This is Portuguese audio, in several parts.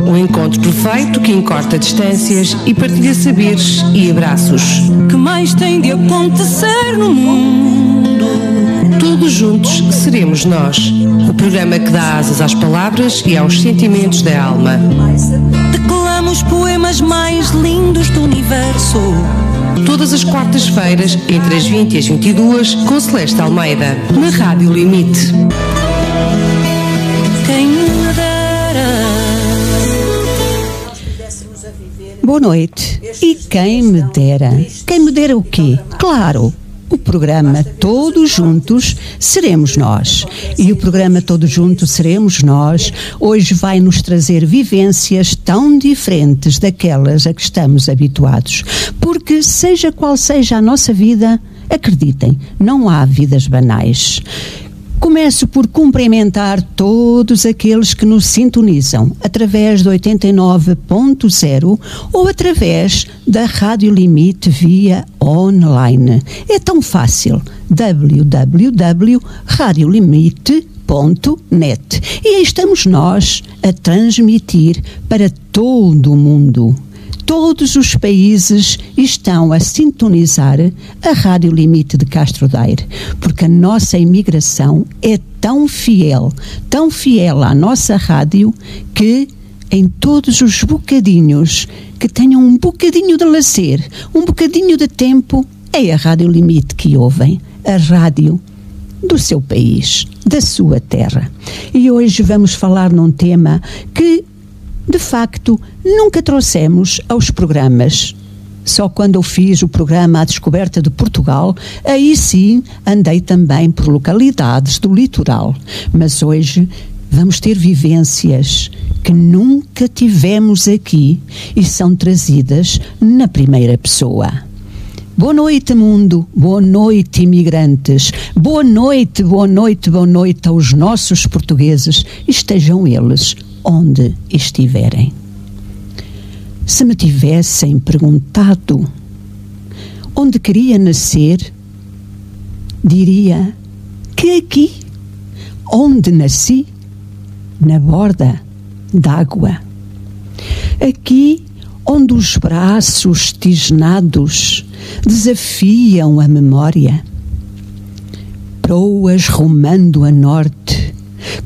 Um encontro perfeito que encurta distâncias e partilha saberes e abraços. Que mais tem de acontecer no mundo? Todos juntos seremos nós. O programa que dá asas às palavras e aos sentimentos da alma. Declama os poemas mais lindos do universo. Todas as quartas-feiras, entre as 20 e as 22, com Celeste Almeida, na Rádio Limite. Quem me dera. Boa noite. E quem me dera? Quem me dera o quê? Claro, o programa Todos Juntos Seremos Nós. E o programa Todos Juntos Seremos Nós hoje vai nos trazer vivências tão diferentes daquelas a que estamos habituados. Porque seja qual seja a nossa vida, acreditem, não há vidas banais. Começo por cumprimentar todos aqueles que nos sintonizam através do 89.0 ou através da Rádio Limite via online. É tão fácil, www.radiolimite.net. E aí estamos nós a transmitir para todo o mundo. Todos os países estão a sintonizar a Rádio Limite de Castro Daire, porque a nossa imigração é tão fiel à nossa rádio, que em todos os bocadinhos que tenham um bocadinho de lazer, um bocadinho de tempo, é a Rádio Limite que ouvem, a rádio do seu país, da sua terra. E hoje vamos falar num tema que, de facto, nunca trouxemos aos programas. Só quando eu fiz o programa A Descoberta de Portugal, aí sim andei também por localidades do litoral. Mas hoje vamos ter vivências que nunca tivemos aqui e são trazidas na primeira pessoa. Boa noite, mundo. Boa noite, imigrantes. Boa noite, boa noite, boa noite aos nossos portugueses, estejam eles onde estiverem. Se me tivessem perguntado onde queria nascer, diria que aqui, onde nasci, na borda d'água. Aqui onde os braços tisnados desafiam a memória. Proas rumando a norte,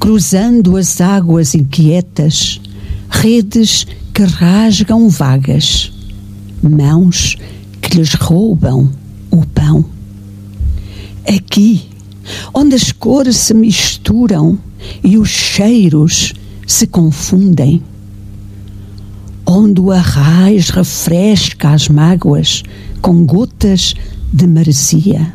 cruzando as águas inquietas, redes que rasgam vagas, mãos que lhes roubam o pão. Aqui, onde as cores se misturam e os cheiros se confundem, onde o arraiz refresca as mágoas com gotas de maresia,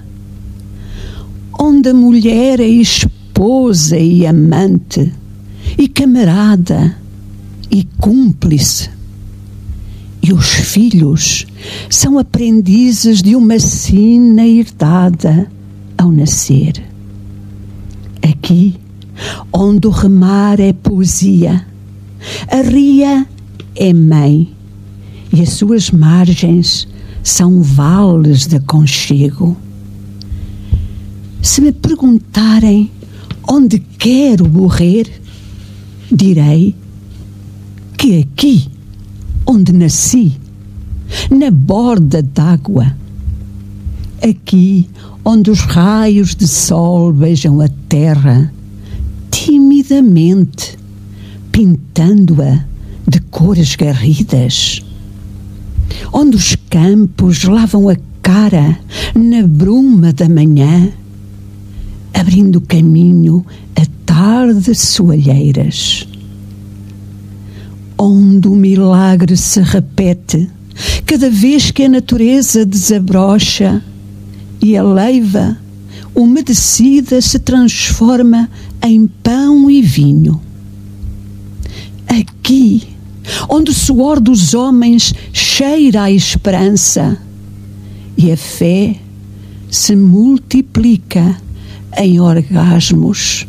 onde a mulher é esposa e amante, e camarada, e cúmplice, e os filhos são aprendizes de uma sina herdada ao nascer. Aqui, onde o remar é poesia, a ria é mãe, e as suas margens são vales de aconchego. Se me perguntarem onde quero morrer, direi que aqui, onde nasci, na borda d'água, aqui onde os raios de sol beijam a terra, timidamente, pintando-a de cores garridas, onde os campos lavam a cara na bruma da manhã, abrindo caminho a tardes soalheiras, onde o milagre se repete cada vez que a natureza desabrocha e a leiva umedecida se transforma em pão e vinho. Aqui, onde o suor dos homens cheira a esperança e a fé se multiplica em orgasmos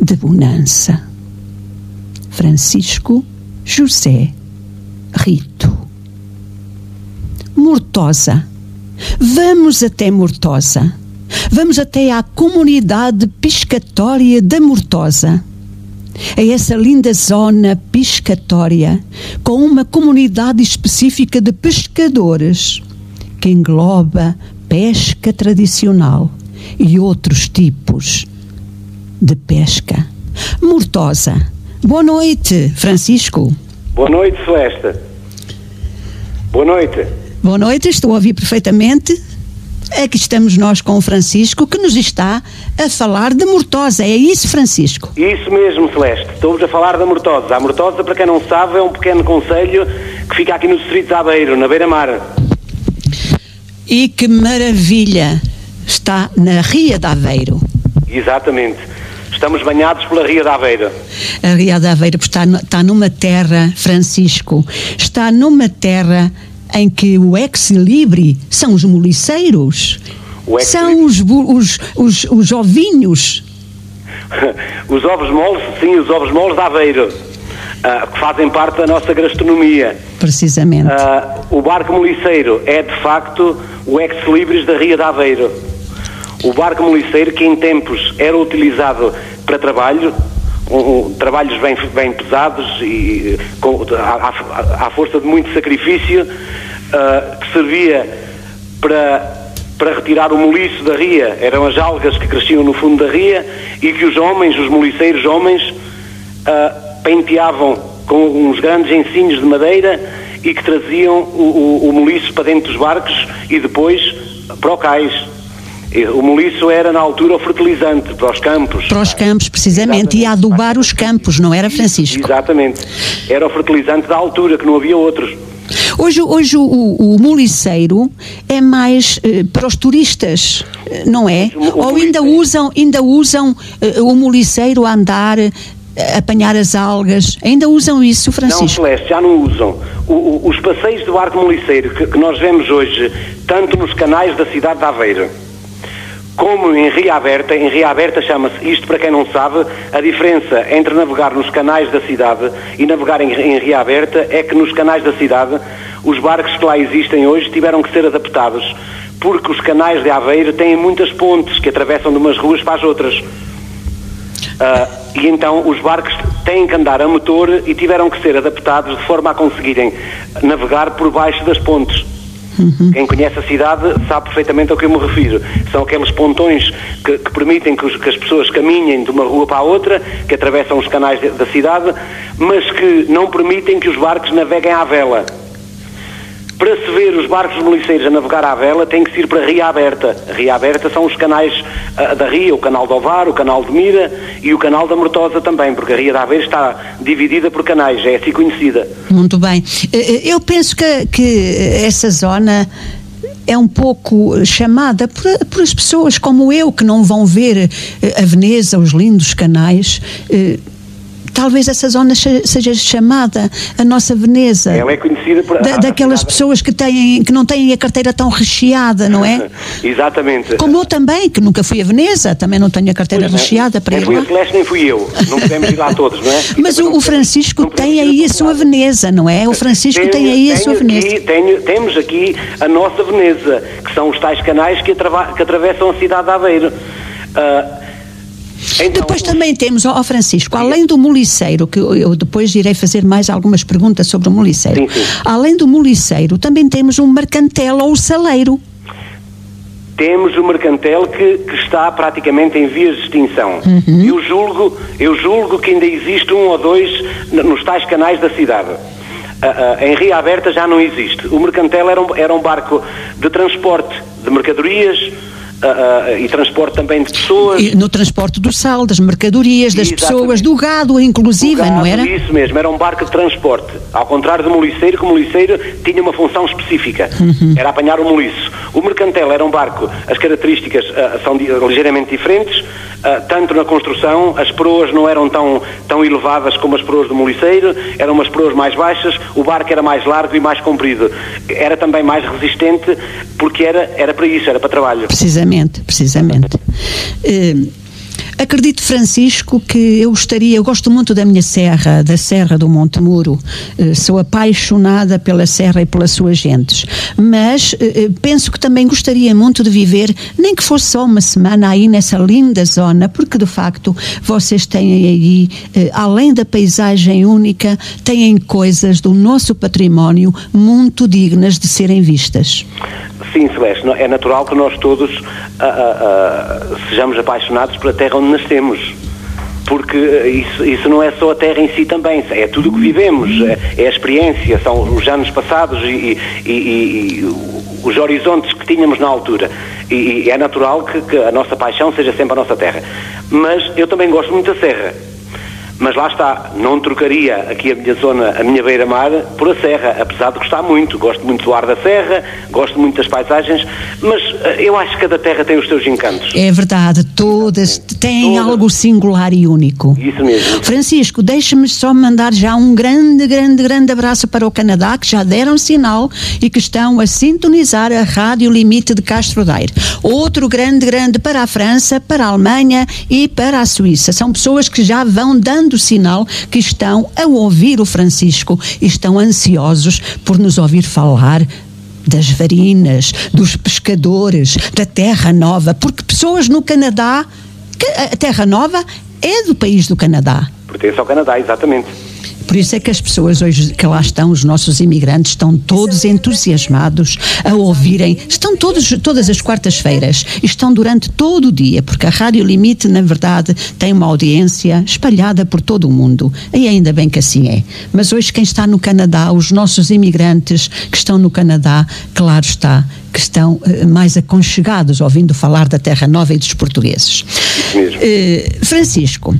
de bonança. Francisco José Rito. Mortosa. Vamos até Mortosa. Vamos até à comunidade pescatória da Mortosa. a essa linda zona pescatória, com uma comunidade específica de pescadores, que engloba pesca tradicional e outros tipos de pesca. Mortosa. Boa noite, Francisco. Boa noite, Celeste. Boa noite. Boa noite, estou a ouvir perfeitamente. Aqui estamos nós com o Francisco, que nos está a falar de Mortosa. É isso, Francisco? Isso mesmo, Celeste. Estou-vos a falar da Mortosa. A Mortosa, para quem não sabe, é um pequeno concelho que fica aqui no distrito de Aveiro, na beira-mar. E que maravilha! Está na Ria de Aveiro. Exatamente. Estamos banhados pela Ria de Aveiro. A Ria de Aveiro está numa terra, Francisco, está numa terra em que o ex-libri são os moliceiros, são os ovinhos. Os ovos moles, sim, os ovos moles de Aveiro, que fazem parte da nossa gastronomia. Precisamente. O barco moliceiro é, de facto, o ex-libris da Ria de Aveiro. O barco moliceiro, que em tempos era utilizado para trabalho, trabalhos bem pesados e à força de muito sacrifício, que servia para retirar o moliço da ria. Eram as algas que cresciam no fundo da ria e que os homens, os moliceiros homens, penteavam com uns grandes encinhos de madeira e que traziam o moliço para dentro dos barcos e depois para o cais. O moliço era, na altura, o fertilizante para os campos. Para os campos, precisamente, e a adubar os campos, não era, Francisco? Exatamente. Era o fertilizante da altura, que não havia outros. Hoje o moliceiro é mais para os turistas, não é? Ou ainda usam o moliceiro a andar, a apanhar as algas? Ainda usam isso, Francisco? Não, Celeste, já não usam. Os passeios do barco moliceiro que nós vemos hoje, tanto nos canais da cidade de Aveiro, como em Ria Aberta chama-se, isto para quem não sabe, a diferença entre navegar nos canais da cidade e navegar em Ria Aberta é que nos canais da cidade, os barcos que lá existem hoje tiveram que ser adaptados, porque os canais de Aveiro têm muitas pontes que atravessam de umas ruas para as outras. E então os barcos têm que andar a motor e tiveram que ser adaptados de forma a conseguirem navegar por baixo das pontes. Quem conhece a cidade sabe perfeitamente ao que eu me refiro. São aqueles pontões que permitem que as pessoas caminhem de uma rua para a outra, que atravessam os canais da cidade, mas que não permitem que os barcos naveguem à vela. Para se ver os barcos moliceiros a navegar à vela, tem que se ir para Ria Aberta. A Ria Aberta são os canais da Ria, o canal de Ovar, o canal de Mira e o canal da Mortosa também, porque a Ria de Aveiro está dividida por canais, é assim conhecida. Muito bem. Eu penso que essa zona é um pouco chamada por as pessoas como eu, que não vão ver a Veneza, os lindos canais. Talvez essa zona seja chamada a nossa Veneza. Ela é conhecida por... daquelas pessoas que não têm a carteira tão recheada, não é? Exatamente. Como eu também, que nunca fui a Veneza, também não tenho a carteira recheada para ir lá. Nem fui a Celeste, nem fui eu. Não podemos ir lá todos, não é? Mas o Francisco tem aí a sua Veneza, não é? O Francisco tem aí a sua Veneza. Temos aqui a nossa Veneza, que são os tais canais que atravessam a cidade de Aveiro. Então, depois também temos, Francisco, além do moliceiro, que eu depois irei fazer mais algumas perguntas sobre o moliceiro. Sim. Além do moliceiro, também temos um mercantel ou o saleiro. Temos o mercantel que está praticamente em vias de extinção. Eu julgo que ainda existe um ou dois nos tais canais da cidade. Em Ria Aberta já não existe. O mercantel era um barco de transporte de mercadorias, e transporte também de pessoas. E no transporte do sal, das mercadorias, das pessoas, do gado, inclusive, não era? Isso mesmo, era um barco de transporte. Ao contrário do moliceiro, que o moliceiro tinha uma função específica. Era apanhar o moliço. O mercantel era um barco, as características são ligeiramente diferentes, tanto na construção, as proas não eram tão elevadas como as proas do moliceiro, eram umas proas mais baixas, o barco era mais largo e mais comprido. Era também mais resistente, porque era para isso, era para trabalho. Precisamente. Acredito, Francisco, que eu gosto muito da minha serra, da Serra do Monte Muro, sou apaixonada pela serra e pelas suas gentes, mas penso que também gostaria muito de viver, nem que fosse só uma semana aí nessa linda zona, porque de facto vocês têm aí, além da paisagem única, têm coisas do nosso património muito dignas de serem vistas. Sim, Celeste, é natural que nós todos sejamos apaixonados pela terra onde nascemos, porque isso não é só a terra em si também, é tudo o que vivemos, é a experiência, são os anos passados e os horizontes que tínhamos na altura, e é natural que a nossa paixão seja sempre a nossa terra. Mas eu também gosto muito da serra. Mas lá está, não trocaria aqui a minha zona, a minha beira-mar, por a serra, apesar de gostar muito. Gosto muito do ar da serra, gosto muito das paisagens, mas eu acho que cada terra tem os seus encantos. É verdade, todas têm algo singular e único. Isso mesmo. Francisco, deixa-me só mandar já um grande abraço para o Canadá, que já deram sinal e que estão a sintonizar a Rádio Limite de Castro Daire. Outro grande para a França, para a Alemanha e para a Suíça. São pessoas que já vão dando sinal que estão a ouvir o Francisco e estão ansiosos por nos ouvir falar das varinas, dos pescadores, da Terra Nova, porque pessoas no Canadá, a Terra Nova é do país do Canadá. Pertence ao Canadá, exatamente. Por isso é que as pessoas hoje que lá estão, os nossos imigrantes, estão todos entusiasmados a ouvirem, estão todas as quartas-feiras, estão durante todo o dia, porque a Rádio Limite, na verdade, tem uma audiência espalhada por todo o mundo, e ainda bem que assim é. Mas hoje quem está no Canadá, os nossos imigrantes que estão no Canadá, claro está, que estão mais aconchegados ouvindo falar da Terra Nova e dos portugueses. Mesmo. Francisco,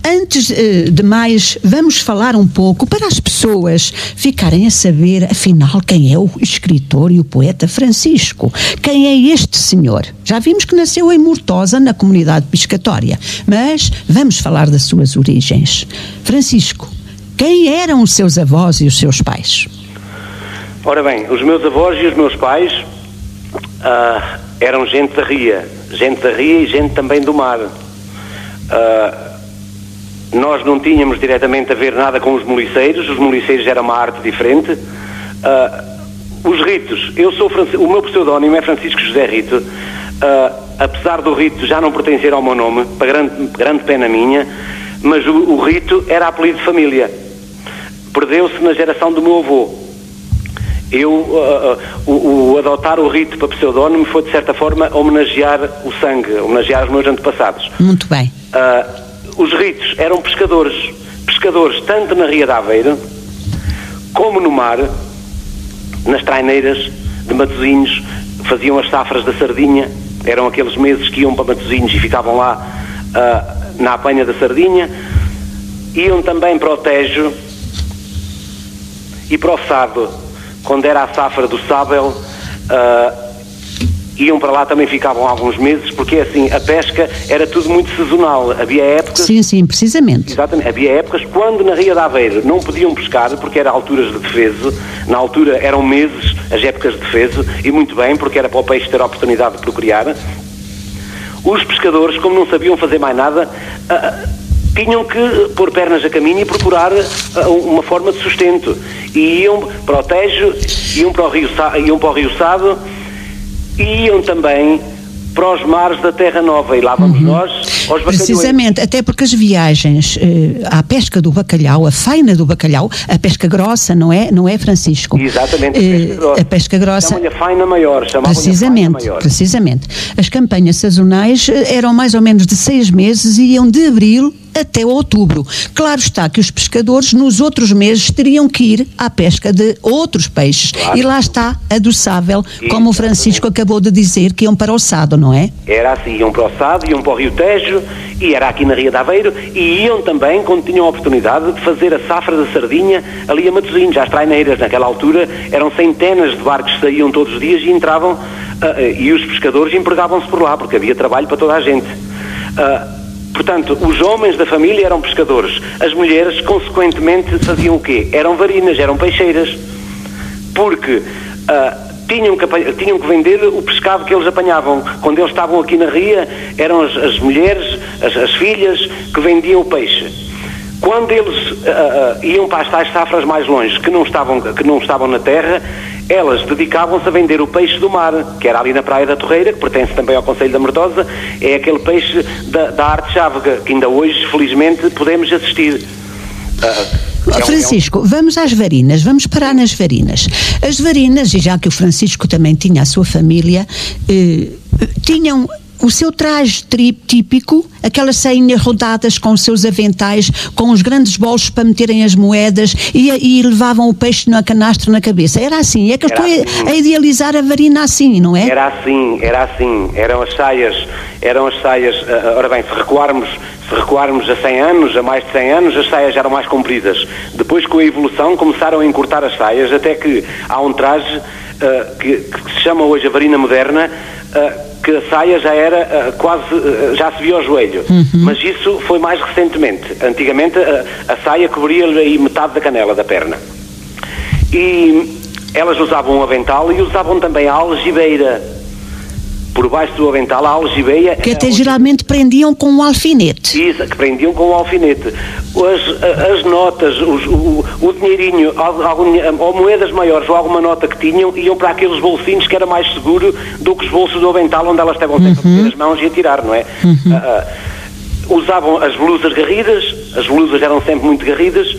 antes de mais, vamos falar um pouco para as pessoas ficarem a saber, afinal, quem é o escritor e o poeta Francisco. Quem é este senhor? Já vimos que nasceu em Mortosa, na comunidade piscatória, mas vamos falar das suas origens. Francisco, quem eram os seus avós e os seus pais? Ora bem, os meus avós e os meus pais eram gente da ria e gente também do mar. Nós não tínhamos diretamente a ver nada com os moliceiros era uma arte diferente. Os ritos, o meu pseudónimo é Francisco José Rito, apesar do Rito já não pertencer ao meu nome, para grande pena minha, mas o Rito era apelido de família, perdeu-se na geração do meu avô. O adotar o Rito para pseudónimo foi de certa forma homenagear o sangue, homenagear os meus antepassados. Muito bem. Os Ritos eram pescadores tanto na Ria de Aveiro como no mar, nas traineiras de Matosinhos, faziam as safras da sardinha, eram aqueles meses que iam para Matosinhos e ficavam lá na apanha da sardinha, iam também para o Tejo e para o Sado, quando era a safra do sábel, iam para lá, também ficavam alguns meses, porque assim, a pesca era tudo muito sazonal. Havia épocas... Sim, precisamente. Exatamente. Havia épocas quando na Ria de Aveiro não podiam pescar, porque era alturas de defeso. Na altura eram meses, as épocas de defeso, e muito bem, porque era para o peixe ter a oportunidade de procriar. Os pescadores, como não sabiam fazer mais nada, tinham que pôr pernas a caminho e procurar uma forma de sustento. E iam para o Tejo, iam para o Rio Sado, e iam também para os mares da Terra Nova, e lá vamos nós aos bacalhões. Precisamente, até porque as viagens à pesca do bacalhau, a faina do bacalhau, a pesca grossa, não é Francisco? Exatamente, a pesca grossa. Chamam-lhe a faina maior. Precisamente. As campanhas sazonais eram mais ou menos de 6 meses e iam de abril até outubro. Claro está que os pescadores nos outros meses teriam que ir à pesca de outros peixes. Claro. E lá está a do sábel, como o Francisco acabou de dizer, que iam para o Sado, não é? Era assim, iam para o Sado, iam para o Rio Tejo, e era aqui na Ria de Aveiro, e iam também, quando tinham a oportunidade, de fazer a safra da sardinha ali a Matosinhos, às traineiras. Naquela altura eram centenas de barcos que saíam todos os dias e entravam, e os pescadores empregavam-se por lá, porque havia trabalho para toda a gente. Portanto, os homens da família eram pescadores. As mulheres, consequentemente, faziam o quê? Eram varinas, eram peixeiras. Porque tinham que vender o pescado que eles apanhavam. Quando eles estavam aqui na ria, eram as mulheres, as filhas, que vendiam o peixe. Quando eles iam para as tais safras mais longe, que não estavam na terra, elas dedicavam-se a vender o peixe do mar, que era ali na Praia da Torreira, que pertence também ao Concelho da Mortosa. É aquele peixe da arte chávega, que ainda hoje, felizmente, podemos assistir. Francisco, vamos às varinas, vamos parar nas varinas. As varinas, e já que o Francisco também tinha a sua família, tinham o seu traje típico, aquelas sainhas rodadas com os seus aventais, com os grandes bolsos para meterem as moedas e levavam o peixe na canastra na cabeça. Era assim, é que eu estou a idealizar a varina assim, não é? Era assim. Eram as saias, ora bem, se recuarmos a 100 anos, a mais de 100 anos, as saias eram mais compridas. Depois, com a evolução, começaram a encurtar as saias, até que há um traje que se chama hoje a varina moderna, que a saia já era já se via ao joelho. Mas isso foi mais recentemente. Antigamente a saia cobria-lhe aí metade da canela da perna. E elas usavam um avental e usavam também a algibeira. Por baixo do avental, a algibeira... Que até geralmente prendiam com um alfinete. Isso, que prendiam com um alfinete. As notas, o dinheirinho, ou moedas maiores, ou alguma nota que tinham, iam para aqueles bolsinhos que era mais seguro do que os bolsos do avental, onde elas estavam sempre a meter as mãos e a tirar, não é? Usavam as blusas garridas, as blusas eram sempre muito garridas,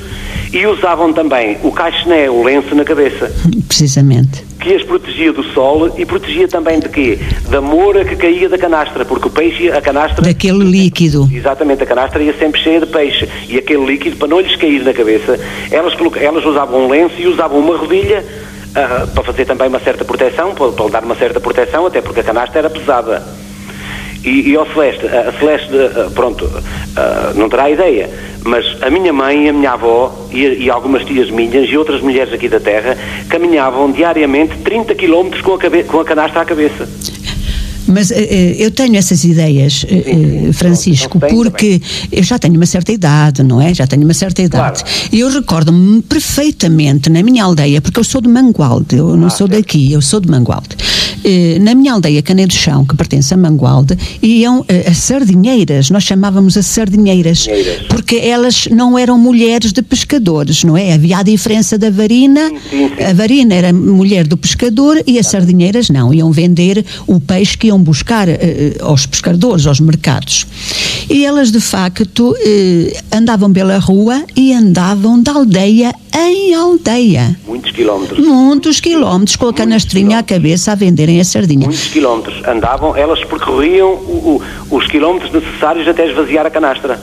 e usavam também o caixoné, o lenço na cabeça. Precisamente. Que as protegia do sol e protegia também de quê? Da moura que caía da canastra, porque o peixe, a canastra... Daquele líquido. Exatamente, a canastra ia sempre cheia de peixe, e aquele líquido, para não lhes cair na cabeça, elas usavam um lenço e usavam uma rodilha para fazer também uma certa proteção, para dar uma certa proteção, até porque a canastra era pesada. E ao Celeste, a Celeste, pronto, não terá ideia, mas a minha mãe, a minha avó e algumas tias minhas e outras mulheres aqui da terra caminhavam diariamente 30 km com a canastra à cabeça. Mas eu tenho essas ideias, Francisco, porque eu já tenho uma certa idade, não é? Já tenho uma certa idade. Claro. E eu recordo-me perfeitamente na minha aldeia, porque eu sou de Mangualde, eu não sou daqui, eu sou de Mangualde. Na minha aldeia, Cané do Chão, que pertence a Mangualde, iam as sardinheiras, nós chamávamos as sardinheiras, porque elas não eram mulheres de pescadores, não é? Havia a diferença da varina, a varina era mulher do pescador e as sardinheiras não, iam vender o peixe que iam buscar aos pescadores, aos mercados. E elas, de facto, andavam pela rua e andavam de aldeia em aldeia. Muitos quilómetros. Muitos quilómetros, com a canastrinha à cabeça a venderem a sardinha. Muitos quilómetros. Andavam, elas percorriam os quilómetros necessários até esvaziar a canastra.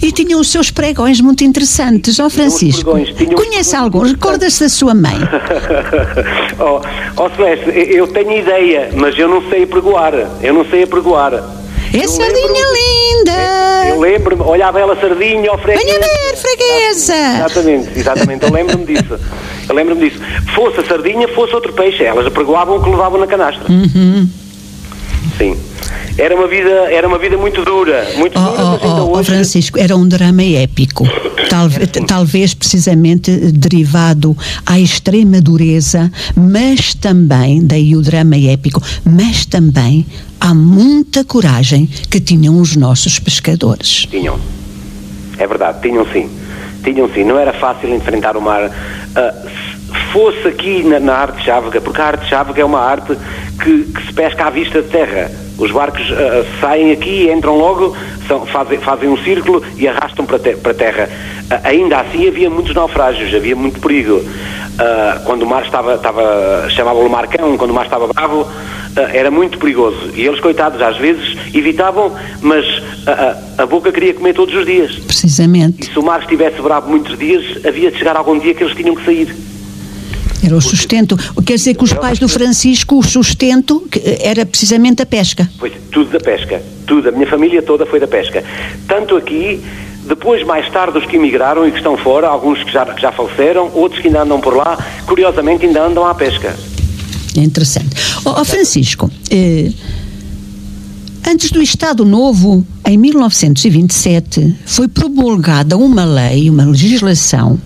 E tinham os seus pregões muito interessantes. Ó Francisco, conhece algum? Recorda-se da sua mãe? Celeste, eu tenho ideia, mas eu não sei apregoar. É sardinha linda! Eu lembro-me, olhava ela sardinha, ó freguesa. Venha ver, freguesa! Exatamente, eu lembro-me disso. Fosse a sardinha, fosse outro peixe, elas apregoavam o que levavam na canastra. Sim. Era uma vida muito dura, mas ainda hoje... Francisco, era um drama épico, talvez precisamente derivado à extrema dureza, mas também, daí o drama épico, mas também há muita coragem que tinham os nossos pescadores. Tinham, é verdade, tinham sim, não era fácil enfrentar o mar. Fosse aqui na arte chávega, porque a arte chávega é uma arte que se pesca à vista de terra. Os barcos saem aqui e entram logo, fazem um círculo e arrastam para terra. Ainda assim havia muitos naufrágios, havia muito perigo. Quando o mar chamava-o Marcão, quando o mar estava bravo, era muito perigoso. E eles, coitados, às vezes evitavam, mas a boca queria comer todos os dias. Precisamente. E se o mar estivesse bravo muitos dias, havia de chegar algum dia que eles tinham que sair. Era o sustento. Quer dizer que os pais do Francisco, o sustento era precisamente a pesca. Pois, tudo da pesca. Tudo. A minha família toda foi da pesca. Tanto aqui, depois, mais tarde, os que emigraram e que estão fora, alguns que já faleceram, outros que ainda andam por lá, curiosamente ainda andam à pesca. Interessante. Francisco, antes do Estado Novo, em 1927, foi promulgada uma lei, uma legislação,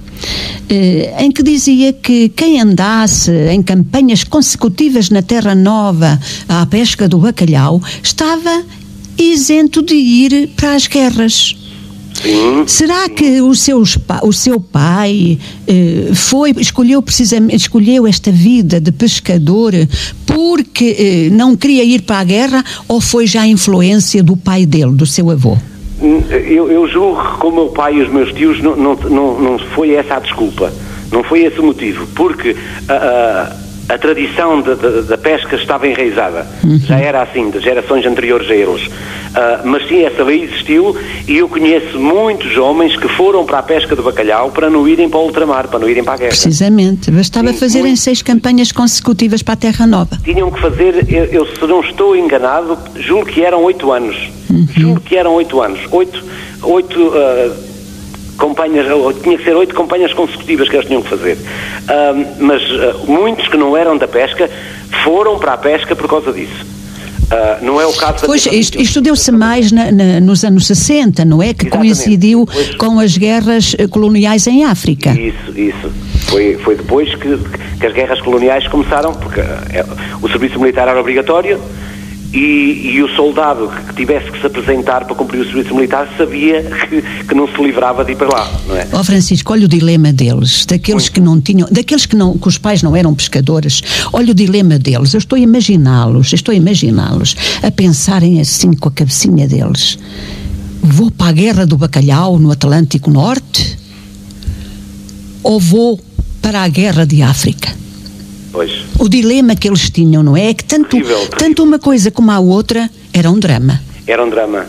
em que dizia que quem andasse em campanhas consecutivas na Terra Nova à pesca do bacalhau estava isento de ir para as guerras. Sim. Será que o seu pai escolheu esta vida de pescador porque não queria ir para a guerra, ou foi já a influência do pai dele, do seu avô? Eu julgo que com o meu pai e os meus tios não foi essa a desculpa, não foi esse o motivo, porque a tradição da pesca estava enraizada, já era assim, de gerações anteriores a eles. Mas sim, essa lei existiu, e eu conheço muitos homens que foram para a pesca do bacalhau para não irem para o ultramar, para não irem para a guerra. Precisamente, bastava fazerem 6 campanhas consecutivas para a Terra Nova. Tinham que fazer, eu se não estou enganado, julgo que eram 8 anos. Julgo que eram 8 anos. 8 campanhas, tinha que ser 8 campanhas consecutivas que eles tinham que fazer. Mas muitos que não eram da pesca foram para a pesca por causa disso. Não é o caso... Pois, isto deu-se mais nos anos 60, não é? Que coincidiu com as guerras coloniais em África. Isso. Foi depois que as guerras coloniais começaram, porque o serviço militar era obrigatório, e o soldado que tivesse que se apresentar para cumprir o serviço militar sabia que não se livrava de ir para lá, não é? Francisco, olha o dilema deles, daqueles que não tinham, daqueles que os pais não eram pescadores. Olha o dilema deles. Eu estou a imaginá-los a pensarem assim com a cabecinha deles. Vou para a guerra do bacalhau no Atlântico Norte, ou vou para a guerra de África? Pois. O dilema que eles tinham, não é? É que tanto uma coisa como a outra era um drama. Era um drama.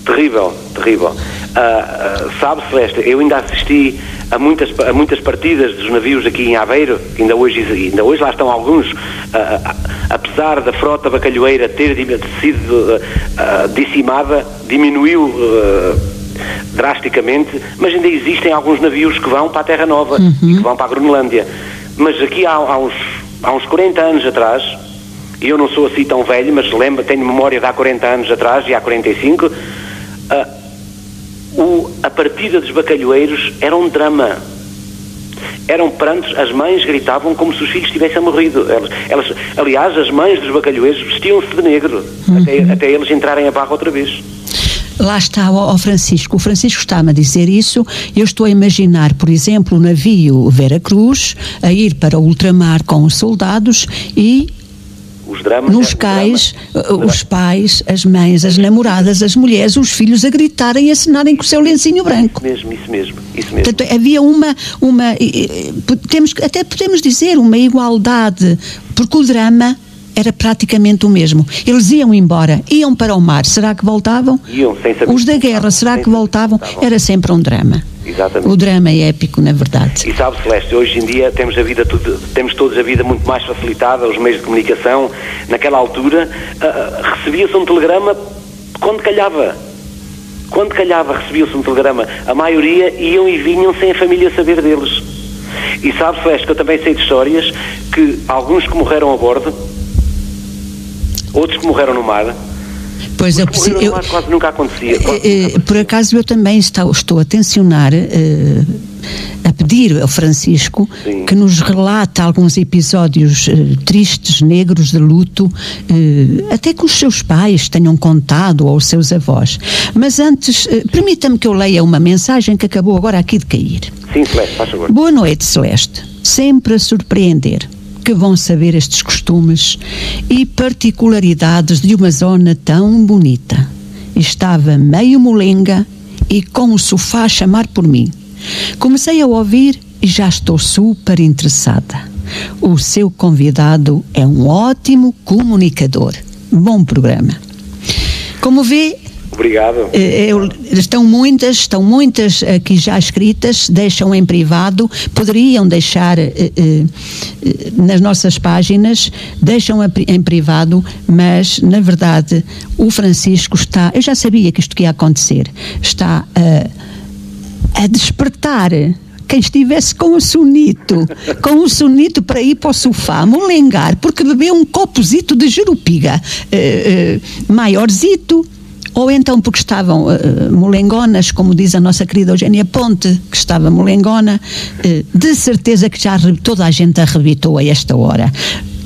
Terrível. Sabe, Celeste, eu ainda assisti a muitas partidas dos navios aqui em Aveiro, ainda hoje lá estão alguns, apesar da frota bacalhoeira ter sido dizimada, diminuiu drasticamente, mas ainda existem alguns navios que vão para a Terra Nova e que vão para a Groenlândia. Mas aqui há uns 40 anos atrás, e eu não sou assim tão velho, mas tenho memória de há 40 anos atrás e há 45, a partida dos bacalhoeiros era um drama. Eram prantos, as mães gritavam como se os filhos tivessem morrido. Aliás, as mães dos bacalhoeiros vestiam-se de negro, até eles entrarem a barra outra vez. Lá está o Francisco. O Francisco está-me a dizer isso. Eu estou a imaginar, por exemplo, o navio Veracruz a ir para o ultramar com os soldados e os dramas, nos cais, os pais, as mães, as namoradas, as mulheres, os filhos a gritarem e a acenarem com o seu lencinho branco. Isso mesmo. Portanto, havia até podemos dizer, uma igualdade, porque o drama era praticamente o mesmo. Eles iam embora, iam para o mar, será que voltavam? Iam, sem saber. Os da guerra, será que voltavam? Era sempre um drama. Exatamente. O drama é épico, na verdade. E sabe, Celeste, hoje em dia temos todos a vida muito mais facilitada, os meios de comunicação. Naquela altura, recebia-se um telegrama quando calhava. Recebia-se um telegrama. A maioria iam e vinham sem a família saber deles. E sabe, Celeste, que eu também sei de histórias que alguns que morreram a bordo, outros que morreram no mar. Pois quase nunca acontecia. Por acaso eu também estou a tensionar, a pedir ao Francisco que nos relate alguns episódios tristes, negros, de luto, até que os seus pais tenham contado, ou os seus avós. Mas antes, permita-me que eu leia uma mensagem que acabou agora aqui de cair. Sim, Celeste, faz favor. Boa noite, Celeste. Sempre a surpreender. Que vão saber estes costumes e particularidades de uma zona tão bonita. Estava meio molenga e com o sofá a chamar por mim. Comecei a ouvir e já estou super interessada. O seu convidado é um ótimo comunicador. Bom programa. Como vê, obrigado. Estão muitas aqui já escritas, deixam em privado, poderiam deixar nas nossas páginas, deixam em privado, mas na verdade o Francisco eu já sabia que isto ia acontecer, está a despertar quem estivesse com o sonito para ir para o sofá, molengar, porque bebeu um copozito de jerupiga, maiorzito, ou então porque estavam molengonas, como diz a nossa querida Eugénia Ponte, que estava molengona, de certeza que já toda a gente arrebitou a esta hora.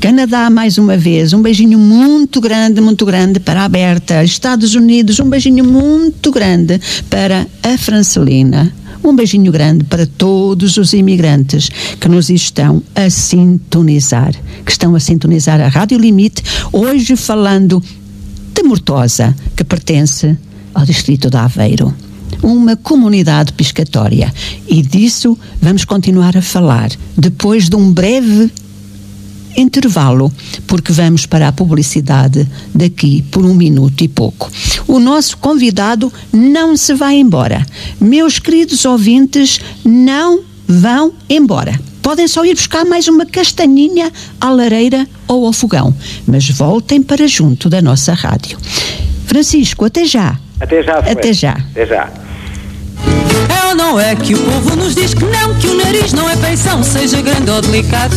Canadá, mais uma vez, um beijinho muito grande para a Berta. Estados Unidos, um beijinho muito grande para a Francelina. Um beijinho grande para todos os imigrantes que nos estão a sintonizar, a Rádio Limite, hoje falando de Mortosa, que pertence ao distrito de Aveiro, uma comunidade pescatória, e disso vamos continuar a falar depois de um breve intervalo, porque vamos para a publicidade daqui por 1 minuto e pouco. O nosso convidado não se vai embora. Meus queridos ouvintes, não vão embora. Podem só ir buscar mais uma castanhinha à lareira ou ao fogão, mas voltem para junto da nossa rádio. Francisco, até já. Até já. Até já. Até já. É ou não é que o povo nos diz que o nariz não é feição, seja grande ou delicado.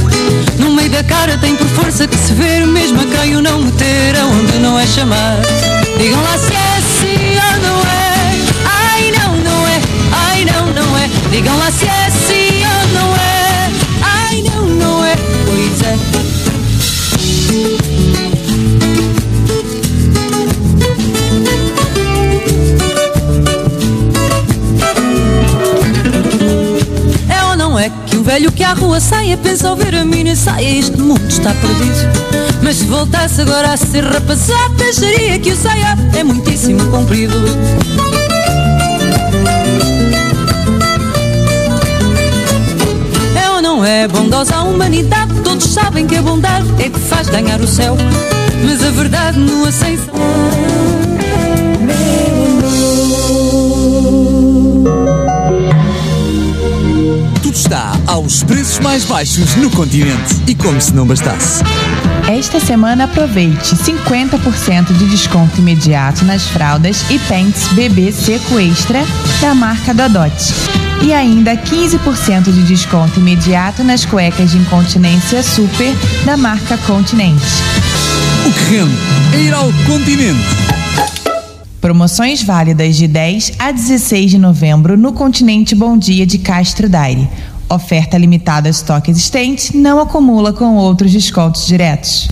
No meio da cara tem por força que se ver, mesmo a quem o não meter aonde não é chamar. Digam lá se é assim ou não é. Ai não, não é. Ai não, não é. Digam lá se é assim ou não é. Ai não, não é. Pois é. É que o velho que à rua saia pensa ao ver a mina saia, este mundo está perdido. Mas se voltasse agora a ser rapazada, acharia que o saia é muitíssimo comprido. É ou não é bondosa a humanidade? Todos sabem que a bondade é que faz ganhar o céu, mas a verdade não aceita. Está aos preços mais baixos no continente, e como se não bastasse. Esta semana aproveite 50% de desconto imediato nas fraldas e pants bebê seco extra da marca Dodote, e ainda 15% de desconto imediato nas cuecas de incontinência super da marca Continente. O que rende é ir ao continente. Promoções válidas de 10 a 16 de novembro no Continente Bom Dia de Castro Daire. Oferta limitada a estoque existente, não acumula com outros descontos diretos.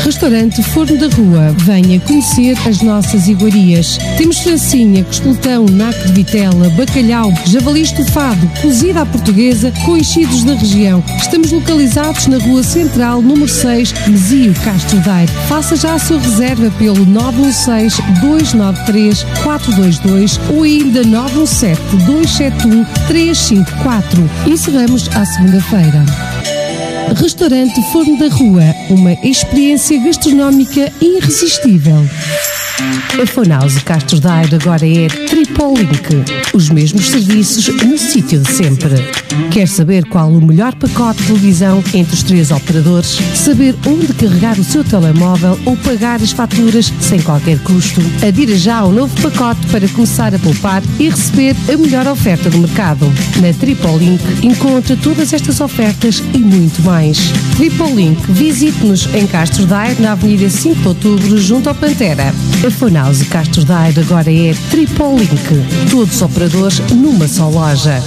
Restaurante Forno da Rua. Venha conhecer as nossas iguarias. Temos francinha, costelão, naco de vitela, bacalhau, javali estufado, cozida à portuguesa, com enchidos da região. Estamos localizados na Rua Central, número 6, Mesio, Castro Daire. Faça já a sua reserva pelo 916-293-422 ou ainda 917-271-354. Encerramos à segunda-feira. Restaurante Forno da Rua, uma experiência gastronómica irresistível. A Funhouse Castro Daire agora é Tripoliink. Os mesmos serviços no sítio de sempre. Quer saber qual o melhor pacote de televisão entre os 3 operadores? Saber onde carregar o seu telemóvel ou pagar as faturas sem qualquer custo? Adira já ao novo pacote para começar a poupar e receber a melhor oferta do mercado. Na Tripoliink encontra todas estas ofertas e muito mais. Tripoliink, visite-nos em Castro Daire, na Avenida 5 de Outubro, junto ao Pantera. A Funhouse Castro Daire agora é Tripoliink. Todos os operadores numa só loja.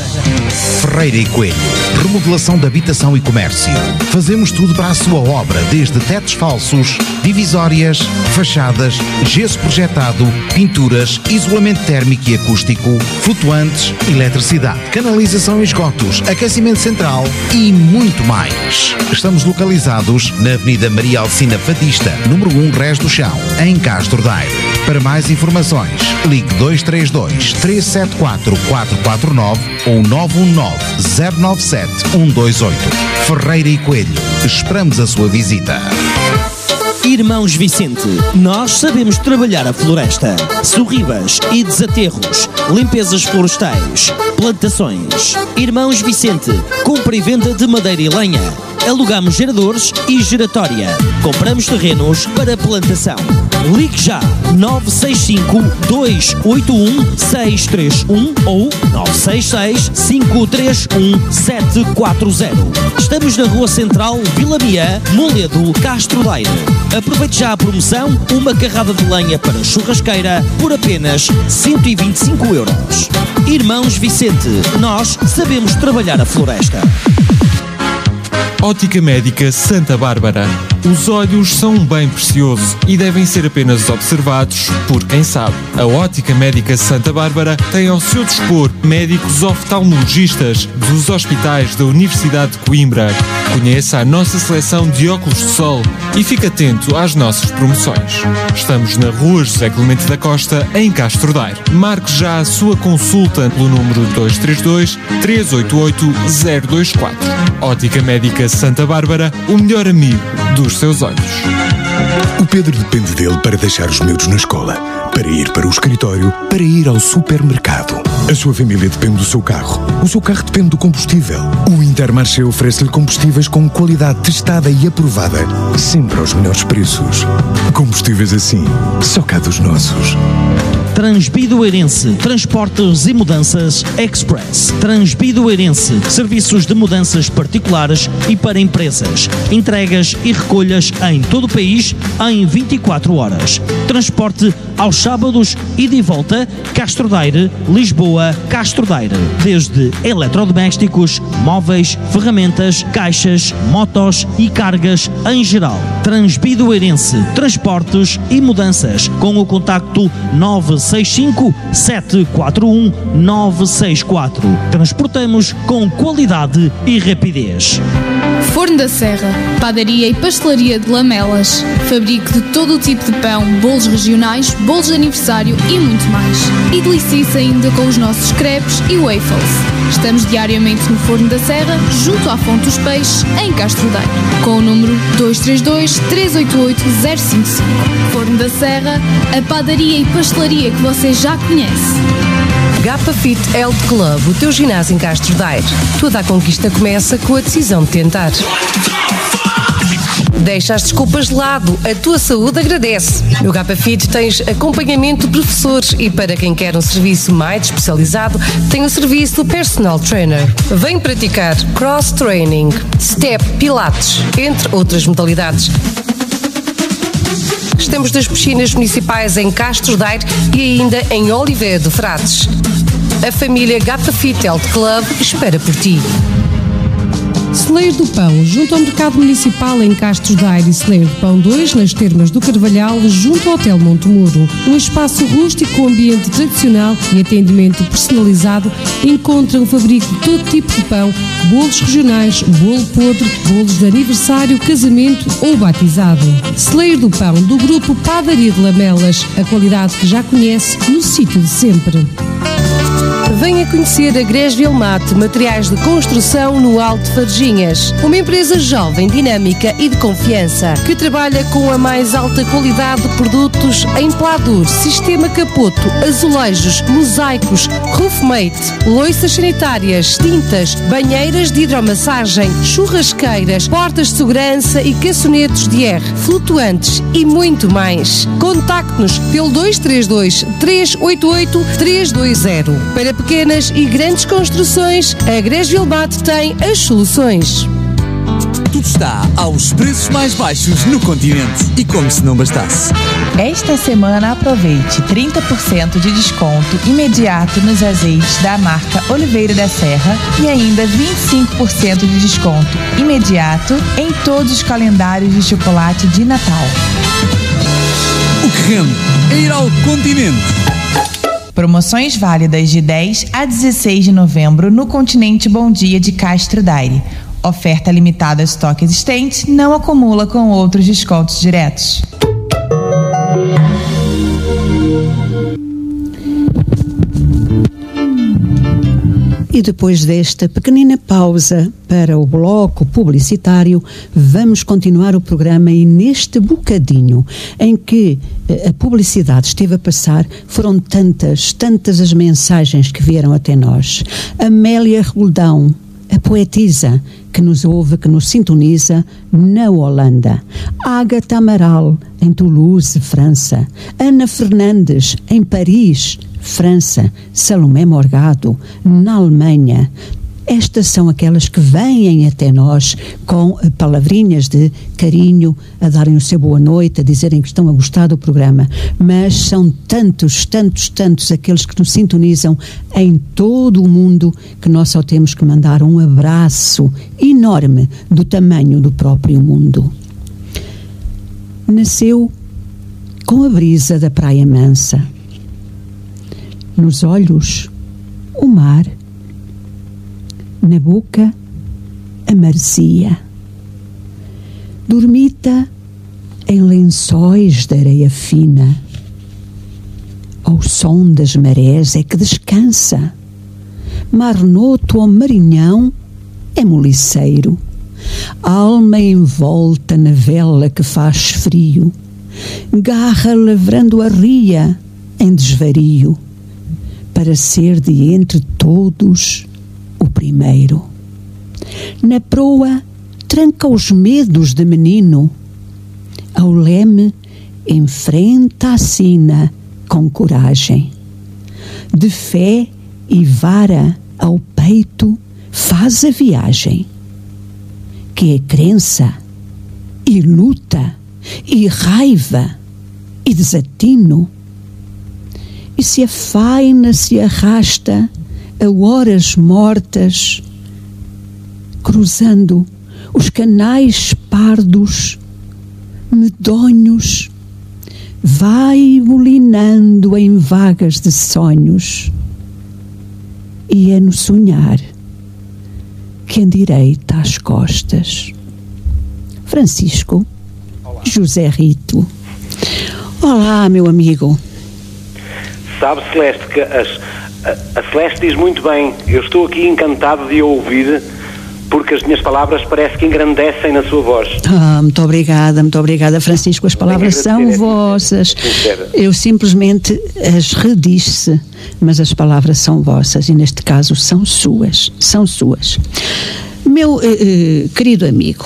Ferreira e Coelho, remodelação de habitação e comércio. Fazemos tudo para a sua obra, desde tetos falsos, divisórias, fachadas, gesso projetado, pinturas, isolamento térmico e acústico, flutuantes, eletricidade, canalização e esgotos, aquecimento central e muito mais. Estamos localizados na Avenida Maria Alcina Fadista, número 1, Rés do Chão, em Castro Daire. Para mais informações, ligue 232-374-449 ou 919-097-128. Ferreira e Coelho, esperamos a sua visita. Irmãos Vicente, nós sabemos trabalhar a floresta, sorribas e desaterros, limpezas florestais, plantações. Irmãos Vicente, compra e venda de madeira e lenha. Alugamos geradores e geratória. Compramos terrenos para plantação. Ligue já 965-281-631 ou 966-531-740. Estamos na Rua Central, Vila Miã, Moledo, Castro Daire. Aproveite já a promoção, uma carrada de lenha para churrasqueira por apenas 125 euros. Irmãos Vicente, nós sabemos trabalhar a floresta. Ótica Médica Santa Bárbara. Os olhos são um bem precioso e devem ser apenas observados por quem sabe. A Ótica Médica Santa Bárbara tem ao seu dispor médicos oftalmologistas dos hospitais da Universidade de Coimbra. Conheça a nossa seleção de óculos de sol e fique atento às nossas promoções. Estamos na Rua José Clemente da Costa, em Castro Daire. Marque já a sua consulta pelo número 232-388-024. Ótica Médica Santa Bárbara, o melhor amigo dos seus olhos. O Pedro depende dele para deixar os miúdos na escola, para ir para o escritório, para ir ao supermercado. A sua família depende do seu carro. O seu carro depende do combustível. O Intermarché oferece-lhe combustíveis com qualidade testada e aprovada, sempre aos melhores preços. Combustíveis assim, só cá dos nossos. Transbidoeirense, Transportes e Mudanças Express. Transbidoeirense, serviços de mudanças particulares e para empresas. Entregas e recolhas em todo o país em 24 horas. Transporte aos sábados e de volta, Castro Daire, Lisboa, Castro Daire. Desde eletrodomésticos, móveis, ferramentas, caixas, motos e cargas em geral. Transbidoeirense, Transportes e Mudanças, com o contacto 965-741-964. Transportamos com qualidade e rapidez. Forno da Serra, padaria e pastelaria de Lamelas. Fabrico de todo o tipo de pão, bolos regionais, bolos de aniversário e muito mais. E delicie-se ainda com os nossos crepes e waffles. Estamos diariamente no Forno da Serra, junto à Fonte dos Peixes, em Castro Daire, com o número 232-388-055. Forno da Serra, a padaria e pastelaria que você já conhece. Gapa Fit Health Club, o teu ginásio em Castro Daire. Toda a conquista começa com a decisão de tentar. Deixa as desculpas de lado, a tua saúde agradece. No Gapa Fit tens acompanhamento de professores e para quem quer um serviço mais especializado, tem o serviço do personal trainer. Vem praticar cross-training, step, pilates, entre outras modalidades. Estamos nas piscinas municipais em Castro Daire e ainda em Oliveira do Frades. A família Gapa Fit Health Club espera por ti. Celeiro do Pão, junto ao Mercado Municipal em Castro Daire, e Celeiro do Pão 2, nas Termas do Carvalhal, junto ao Hotel Montemuro. Um espaço rústico com ambiente tradicional e atendimento personalizado. Encontra um fabrico de todo tipo de pão, bolos regionais, bolo podre, bolos de aniversário, casamento ou batizado. Celeiro do Pão, do grupo Padaria de Lamelas, a qualidade que já conhece no sítio de sempre. Venha conhecer a Gresville Mate, materiais de construção no Alto de Varginhas. Uma empresa jovem, dinâmica e de confiança, que trabalha com a mais alta qualidade de produtos em pladur, sistema capoto, azulejos, mosaicos, roofmate, loiças sanitárias, tintas, banheiras de hidromassagem, churrasqueiras, portas de segurança e caçonetos de R, flutuantes e muito mais. Contacte-nos pelo 232 388 320. Para pequenas e grandes construções, a Gresville Mate tem as soluções. Tudo está aos preços mais baixos no continente. E como se não bastasse. Esta semana aproveite 30% de desconto imediato nos azeites da marca Oliveira da Serra e ainda 25% de desconto imediato em todos os calendários de chocolate de Natal. O que rende é ir ao continente. Promoções válidas de 10 a 16 de novembro no Continente Bom Dia de Castro Daire. Oferta limitada a estoque existente, não acumula com outros descontos diretos. E depois desta pequenina pausa para o bloco publicitário, vamos continuar o programa e neste bocadinho em que a publicidade esteve a passar, foram tantas as mensagens que vieram até nós. Amélia Roldão, a poetisa, que nos ouve, que nos sintoniza na Holanda. Ágata Amaral, em Toulouse, França. Ana Fernandes, em Paris, França. Salomé Morgado, na Alemanha. Estas são aquelas que vêm até nós com palavrinhas de carinho, a darem o seu boa noite, a dizerem que estão a gostar do programa. Mas são tantos aqueles que nos sintonizam em todo o mundo que nós só temos que mandar um abraço enorme do tamanho do próprio mundo. Nasceu com a brisa da Praia Mansa. Nos olhos, o mar. Na boca, a maresia. Dormita em lençóis de areia fina. Ao som das marés é que descansa. Marnoto ou marinhão é moliceiro. Alma envolta na vela que faz frio. Garra lavrando a ria em desvario. Para ser de entre todos o primeiro. Na proa tranca os medos de menino. Ao leme enfrenta a sina com coragem. De fé e vara ao peito faz a viagem. Que é crença e luta e raiva e desatino. E se a faina se arrasta a horas mortas, cruzando os canais pardos, medonhos, vai bulinando em vagas de sonhos, e é no sonhar que endireita as costas. Francisco José Rito. Olá, meu amigo. Sabe, Celeste, que a Celeste diz muito bem. Eu estou aqui encantado de a ouvir, porque as minhas palavras parece que engrandecem na sua voz. Muito obrigada, Francisco. As palavras são vossas. Eu simplesmente as redisse, mas as palavras são vossas e neste caso são suas. Meu querido amigo,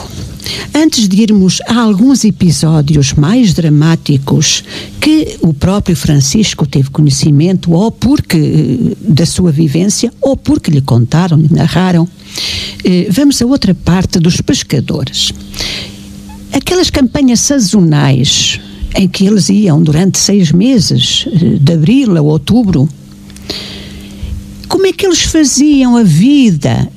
antes de irmos a alguns episódios mais dramáticos que o próprio Francisco teve conhecimento, ou porque da sua vivência, ou porque lhe contaram, lhe narraram, vamos a outra parte dos pescadores. Aquelas campanhas sazonais em que eles iam durante 6 meses, de abril a outubro, como é que eles faziam a vida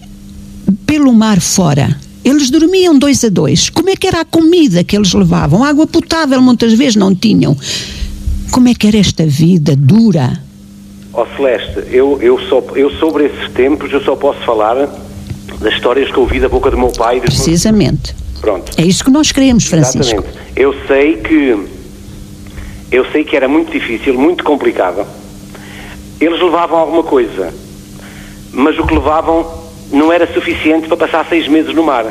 pelo mar fora? Eles dormiam 2 a 2. Como é que era a comida que eles levavam? Água potável muitas vezes não tinham. Como é que era esta vida dura? Celeste, eu sobre esses tempos eu só posso falar das histórias que ouvi da boca do meu pai. Precisamente. Pronto. É isso que nós queremos, Francisco. Exatamente. Eu sei que era muito difícil, muito complicado. Eles levavam alguma coisa, mas o que levavam não era suficiente para passar 6 meses no mar.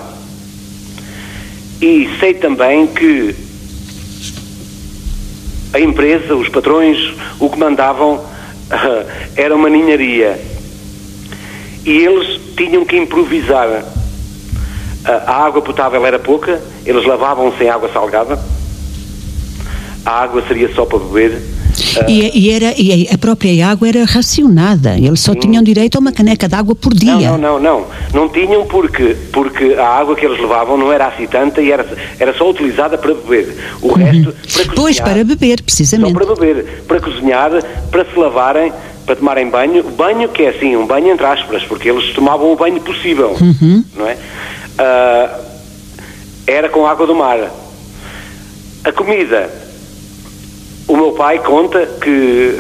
E sei também que a empresa, os patrões, o que mandavam era uma ninharia. E eles tinham que improvisar. A água potável era pouca, eles lavavam sem água salgada. A água seria só para beber. E a própria água era racionada. Eles só tinham direito a uma caneca de água por dia. Não tinham porque a água que eles levavam não era assim tanta e era só utilizada para beber. O resto para cozinhar. Pois, para beber, precisamente. Só para beber, para cozinhar, para se lavarem, para tomarem banho. O banho que é assim, um banho entre aspas, porque eles tomavam o banho possível, não é? Era com água do mar. A comida, o meu pai conta que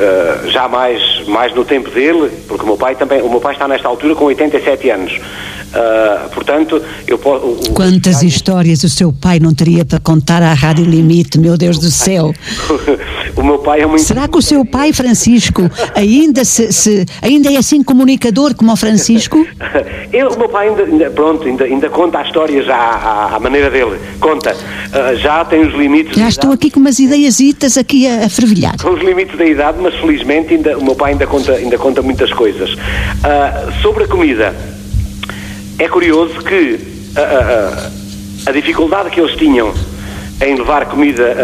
já mais no tempo dele, porque o meu pai está nesta altura com 87 anos. Portanto, eu posso... Quantas histórias o seu pai não teria para contar à Rádio Limite, meu Deus do céu. O meu pai é muito... Será que o seu pai, Francisco, ainda é assim comunicador como o Francisco? O meu pai ainda conta a história já à maneira dele. Conta. Já tem os limites... Já estou aqui com umas ideiasitas aqui a fervilhar. Com os limites da idade, mas felizmente o meu pai ainda conta muitas coisas. Sobre a comida... é curioso que a dificuldade que eles tinham em levar comida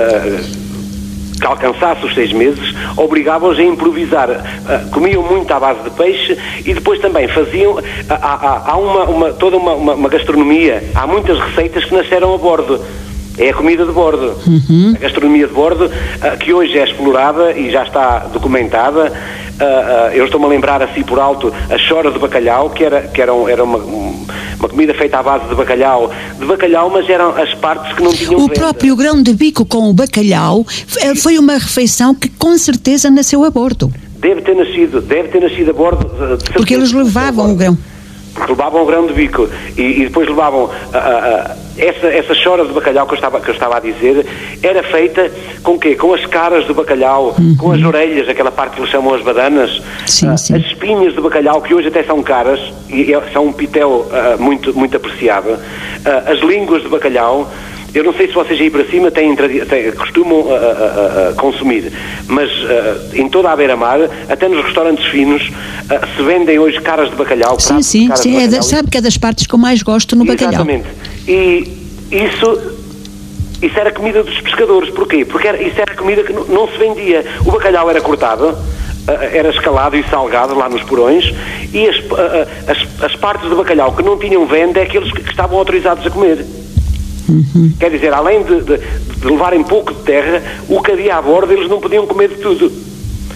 que alcançasse os 6 meses, obrigavam-os a improvisar. Comiam muito à base de peixe e depois também faziam... Há toda uma gastronomia, há muitas receitas que nasceram a bordo. É a comida de bordo. A gastronomia de bordo, que hoje é explorada e já está documentada. Eu estou-me a lembrar assim por alto a chora de bacalhau, que era uma comida feita à base de bacalhau, mas eram as partes que não tinham O próprio grão de bico com o bacalhau foi uma refeição que com certeza nasceu a bordo. Deve ter nascido a bordo. Porque eles levavam o grão. Porque levavam o grão de bico e depois levavam essa chora de bacalhau que eu estava a dizer, era feita com o quê? Com as caras do bacalhau, com as orelhas, aquela parte que eles chamam as badanas, as espinhas do bacalhau, que hoje até são caras e são um pitel muito apreciado, as línguas do bacalhau. Eu não sei se vocês aí para cima costumam consumir, mas em toda a beira-mar, até nos restaurantes finos, se vendem hoje caras de bacalhau. Sim, sabe que é das partes que eu mais gosto no bacalhau. Exatamente. E isso era comida dos pescadores. Porquê? Porque isso era comida que não se vendia. O bacalhau era cortado, era escalado e salgado lá nos porões, e as partes do bacalhau que não tinham venda é aqueles que estavam autorizados a comer. Quer dizer, além de levarem pouco de terra, o que havia à borda, eles não podiam comer de tudo.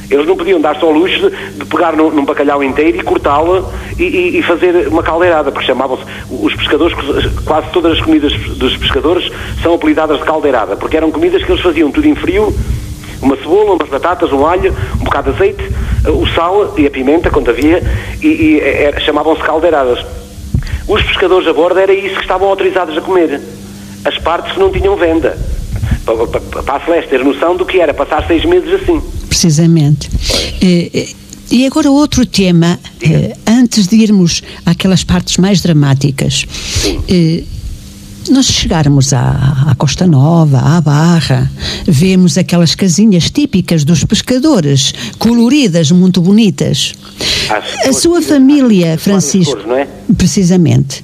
Eles não podiam dar-se ao luxo de pegar num bacalhau inteiro e cortá-lo e fazer uma caldeirada, porque chamavam-se os pescadores, quase todas as comidas dos pescadores são apelidadas de caldeirada, porque eram comidas que eles faziam tudo em frio, uma cebola, umas batatas, um alho, um bocado de azeite, o sal e a pimenta, quando havia, chamavam-se caldeiradas. Os pescadores a bordo era isso que estavam autorizados a comer. As partes que não tinham venda, para a Celeste ter noção do que era passar 6 meses assim. Precisamente. E agora outro tema, antes de irmos àquelas partes mais dramáticas, nós chegarmos à Costa Nova, à Barra, vemos aquelas casinhas típicas dos pescadores, coloridas, muito bonitas. A sua família, Francisco, cores, não é? Precisamente,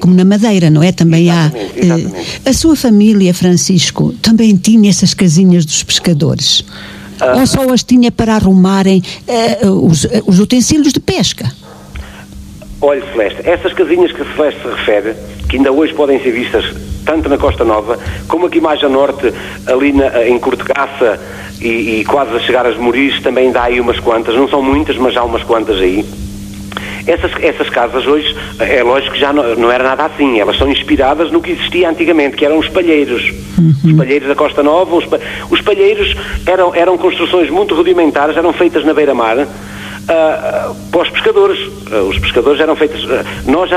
como na Madeira, não é? Também exatamente. A sua família, Francisco, também tinha essas casinhas dos pescadores? Ou só as tinha para arrumarem os utensílios de pesca? Olha, Celeste, essas casinhas que a Celeste se refere, que ainda hoje podem ser vistas tanto na Costa Nova, como aqui mais a norte, ali em Cortegaça e quase a chegar às Moris, também dá aí umas quantas, não são muitas, mas há umas quantas aí. Essas casas hoje, é lógico que já não era nada assim, elas são inspiradas no que existia antigamente, que eram os palheiros. Os palheiros da Costa Nova, os palheiros eram construções muito rudimentares, eram feitas na beira-mar, para os pescadores. Os pescadores eram feitos... nós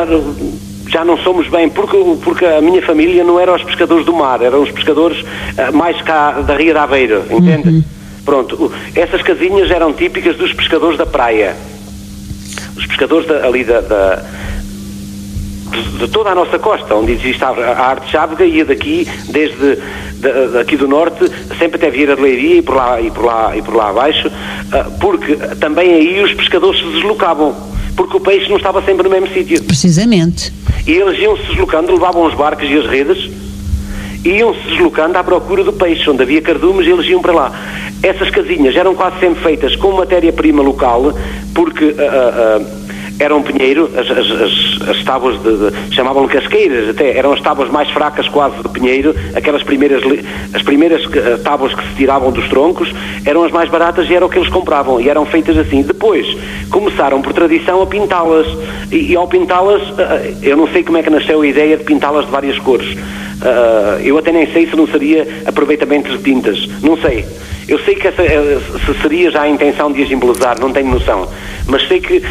já não somos bem, porque a minha família não era os pescadores do mar, eram os pescadores mais cá da Ria de Aveiro, entende? Pronto, essas casinhas eram típicas dos pescadores da praia. Os pescadores ali de toda a nossa costa, onde existe a arte chávega, ia daqui, aqui do norte, sempre até Vieira de Leiria e por lá abaixo, porque também aí os pescadores se deslocavam, porque o peixe não estava sempre no mesmo sítio. Precisamente. E eles iam-se deslocando, levavam os barcos e as redes, iam-se deslocando à procura do peixe, onde havia cardumes, eles iam para lá. Essas casinhas eram quase sempre feitas com matéria-prima local, porque eram pinheiro, as tábuas chamavam-lhe casqueiras, até eram as tábuas mais fracas quase de pinheiro, as primeiras tábuas que se tiravam dos troncos eram as mais baratas e eram o que eles compravam, e eram feitas assim. Depois começaram por tradição a pintá-las, e ao pintá-las, eu não sei como é que nasceu a ideia de pintá-las de várias cores. Eu até nem sei se não seria aproveitamento de tintas, não sei. Eu sei que se seria já a intenção de as embelezar, não tenho noção. Mas sei que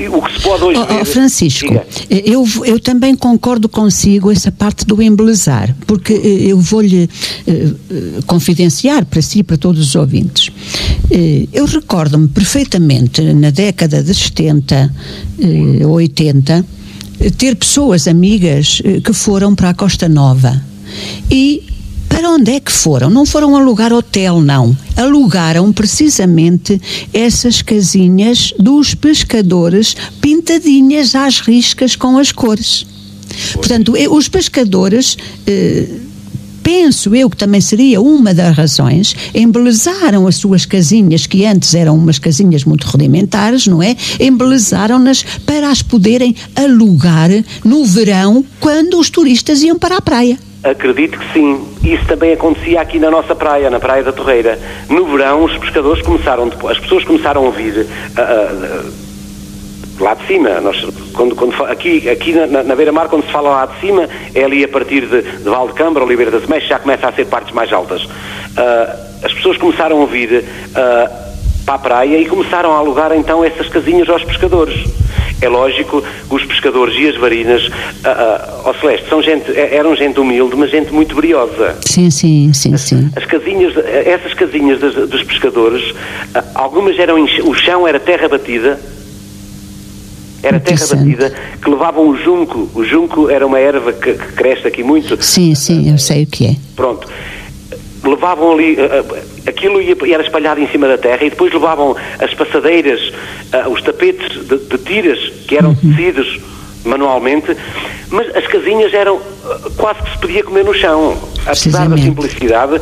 o que se pode hoje ver... Francisco, eu também concordo consigo essa parte do embelezar, porque eu vou-lhe confidenciar para si e para todos os ouvintes. Eu recordo-me perfeitamente, na década de 70, 80, ter pessoas amigas que foram para a Costa Nova e, para para onde é que foram? Não foram alugar hotel, não. Alugaram precisamente essas casinhas dos pescadores, pintadinhas às riscas com as cores. Portanto, os pescadores, penso eu que também seria uma das razões, embelezaram as suas casinhas, que antes eram umas casinhas muito rudimentares, não é? Embelezaram-nas para as poderem alugar no verão, quando os turistas iam para a praia. Acredito que sim. Isso também acontecia aqui na nossa praia, na Praia da Torreira. No verão, os pescadores as pessoas começaram a vir lá de cima. Aqui na beira-mar, quando se fala lá de cima, é ali a partir de Valdecambra, Oliveira das Meixas, já começa a ser partes mais altas. As pessoas começaram a vir para a praia e começaram a alugar então essas casinhas aos pescadores. É lógico que os pescadores e as varinas, Celeste, eram gente humilde, mas gente muito briosa. Sim. Essas casinhas dos pescadores, algumas o chão era terra batida, que levavam o junco. O junco era uma erva que cresce aqui muito. Sim, eu sei o que é. Pronto. Levavam ali, aquilo era espalhado em cima da terra, e depois levavam as passadeiras, os tapetes de tiras, que eram tecidos manualmente, mas as casinhas eram quase que se podia comer no chão. Apesar da simplicidade,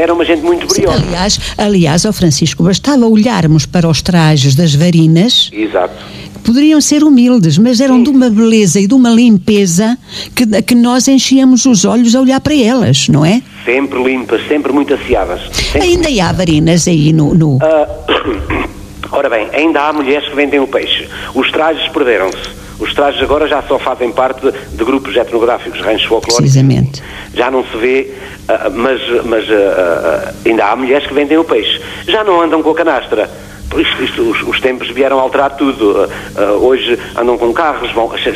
era uma gente muito briosa. Aliás, ao Francisco, bastava olharmos para os trajes das varinas. Exato. Poderiam ser humildes, mas eram de uma beleza e de uma limpeza que nós enchíamos os olhos a olhar para elas, não é? Sempre limpas, sempre muito asseadas. Ainda há varinas aí no... Ora bem, ainda há mulheres que vendem o peixe. Os trajes perderam-se. Os trajes agora já só fazem parte de grupos etnográficos, ranchos folclóricos. Precisamente. Já não se vê, mas ainda há mulheres que vendem o peixe. Já não andam com a canastra. Os tempos vieram alterar tudo. Hoje andam com carros,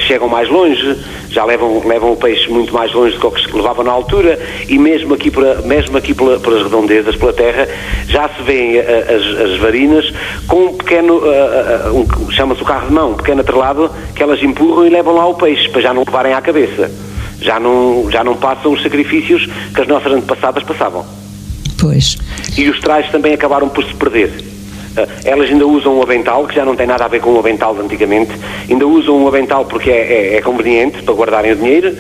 chegam mais longe, já levam o peixe muito mais longe do que levavam na altura, e mesmo aqui pelas redondezas, pela terra, já se vêem as varinas com um pequeno, chama-se o carro de mão, um pequeno atrelado, que elas empurram e levam lá o peixe, para já não levarem à cabeça. Já não passam os sacrifícios que as nossas antepassadas passavam. Pois. E os trajes também acabaram por se perder. Elas ainda usam o avental, que já não tem nada a ver com o avental de antigamente. Ainda usam o avental porque é conveniente para guardarem o dinheiro,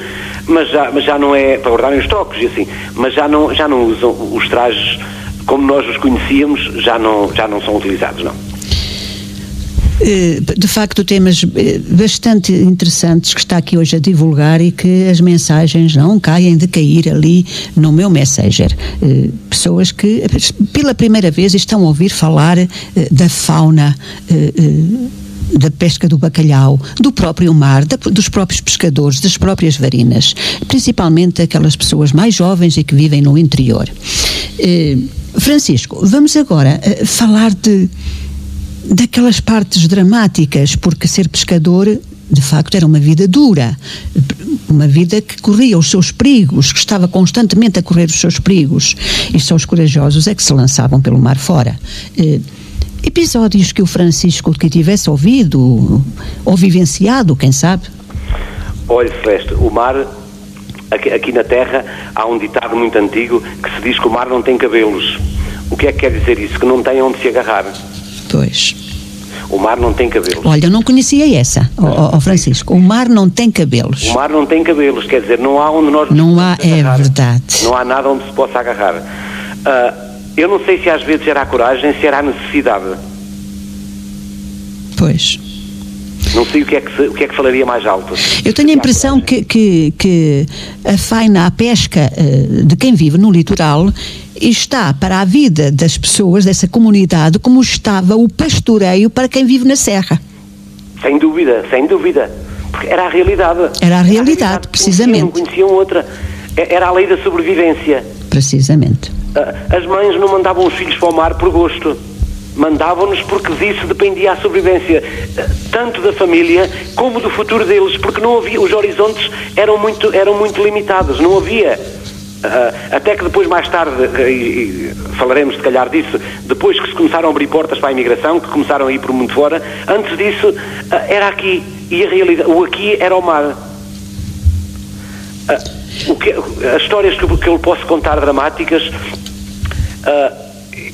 mas já não é para guardarem os trocos e assim. Mas já não usam os trajes como nós os conhecíamos, já não são utilizados, não. De facto, temas bastante interessantes que está aqui hoje a divulgar, e que as mensagens não caem de cair ali no meu Messenger. Pessoas que pela primeira vez estão a ouvir falar da fauna, da pesca do bacalhau, do próprio mar, dos próprios pescadores, das próprias varinas, principalmente aquelas pessoas mais jovens e que vivem no interior. Francisco, vamos agora falar daquelas partes dramáticas, porque ser pescador, de facto, era uma vida dura, uma vida que corria os seus perigos, que estava constantemente a correr os seus perigos, e só os corajosos é que se lançavam pelo mar fora. Episódios que o Francisco que tivesse ouvido ou vivenciado, quem sabe? Olha, Celeste, o mar, aqui na terra, há um ditado muito antigo que se diz que o mar não tem cabelos. O que é que quer dizer isso? Que não tem onde se agarrar. Pois. O mar não tem cabelos. Olha, eu não conhecia essa, Francisco. O mar não tem cabelos. O mar não tem cabelos, quer dizer, não há onde nós... Não há, é verdade. Não há nada onde se possa agarrar. Eu não sei se às vezes era a coragem, se era a necessidade. Pois. Não sei o que é que falaria mais alto. Eu tenho a impressão que a faina, a pesca de quem vive no litoral está para a vida das pessoas, dessa comunidade, como estava o pastoreio para quem vive na serra. Sem dúvida. Porque era a realidade. Era a realidade, precisamente. Não conheciam outra. Era a lei da sobrevivência. Precisamente. As mães não mandavam os filhos para o mar por gosto. Mandavam-nos porque disso dependia a sobrevivência, tanto da família como do futuro deles, porque não havia, os horizontes eram muito limitados, não havia. Até que depois, mais tarde, e falaremos se calhar disso, depois que se começaram a abrir portas para a imigração, que começaram a ir por muito fora, antes disso era aqui, e a realidade, o aqui era o mar. As histórias que eu posso contar dramáticas,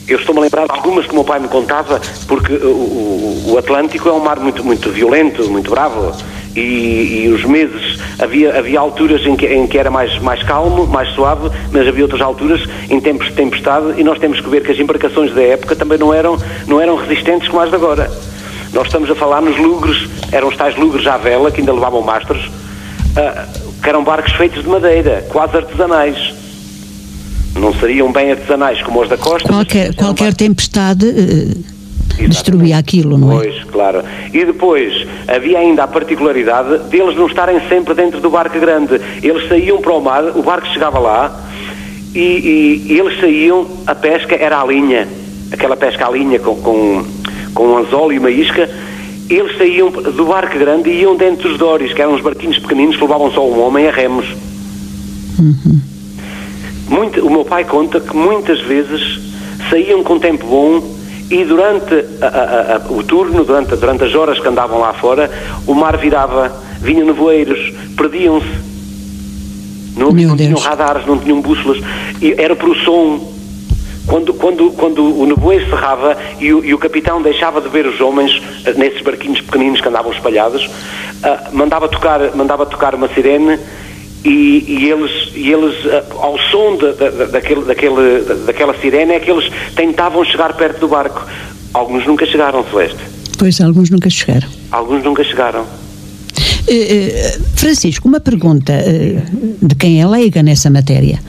eu estou-me a lembrar de algumas que o meu pai me contava, porque o Atlântico é um mar muito, muito violento, muito bravo, e os meses, havia alturas em que era mais calmo, mais suave, mas havia outras alturas em tempos de tempestade, e nós temos que ver que as embarcações da época também não eram resistentes como as de agora. Nós estamos a falar nos lugres, eram os tais lugres à vela, que ainda levavam mastros, que eram barcos feitos de madeira, quase artesanais. Não seriam bem artesanais como os da costa. Qualquer tempestade destruía aquilo, não é? Pois, claro. E depois havia ainda a particularidade deles não estarem sempre dentro do barco grande. Eles saíam para o mar, o barco chegava lá e eles saíam, a pesca era à linha, aquela pesca à linha com um anzol e uma isca. Eles saíam do barco grande e iam dentro dos doris, que eram uns barquinhos pequeninos que levavam só um homem a remos. O meu pai conta que muitas vezes saíam com tempo bom e durante o turno, durante as horas que andavam lá fora, o mar virava, vinham nevoeiros, perdiam-se. Não tinham radares, não tinham bússolas, e era por o som. Quando o nevoeiro cerrava e o capitão deixava de ver os homens nesses barquinhos pequeninos que andavam espalhados, mandava tocar uma sirene e eles ao som daquela sirene é que eles tentavam chegar perto do barco. Alguns nunca chegaram, Celeste. Pois, alguns nunca chegaram. Alguns nunca chegaram. Francisco, uma pergunta de quem é leiga nessa matéria.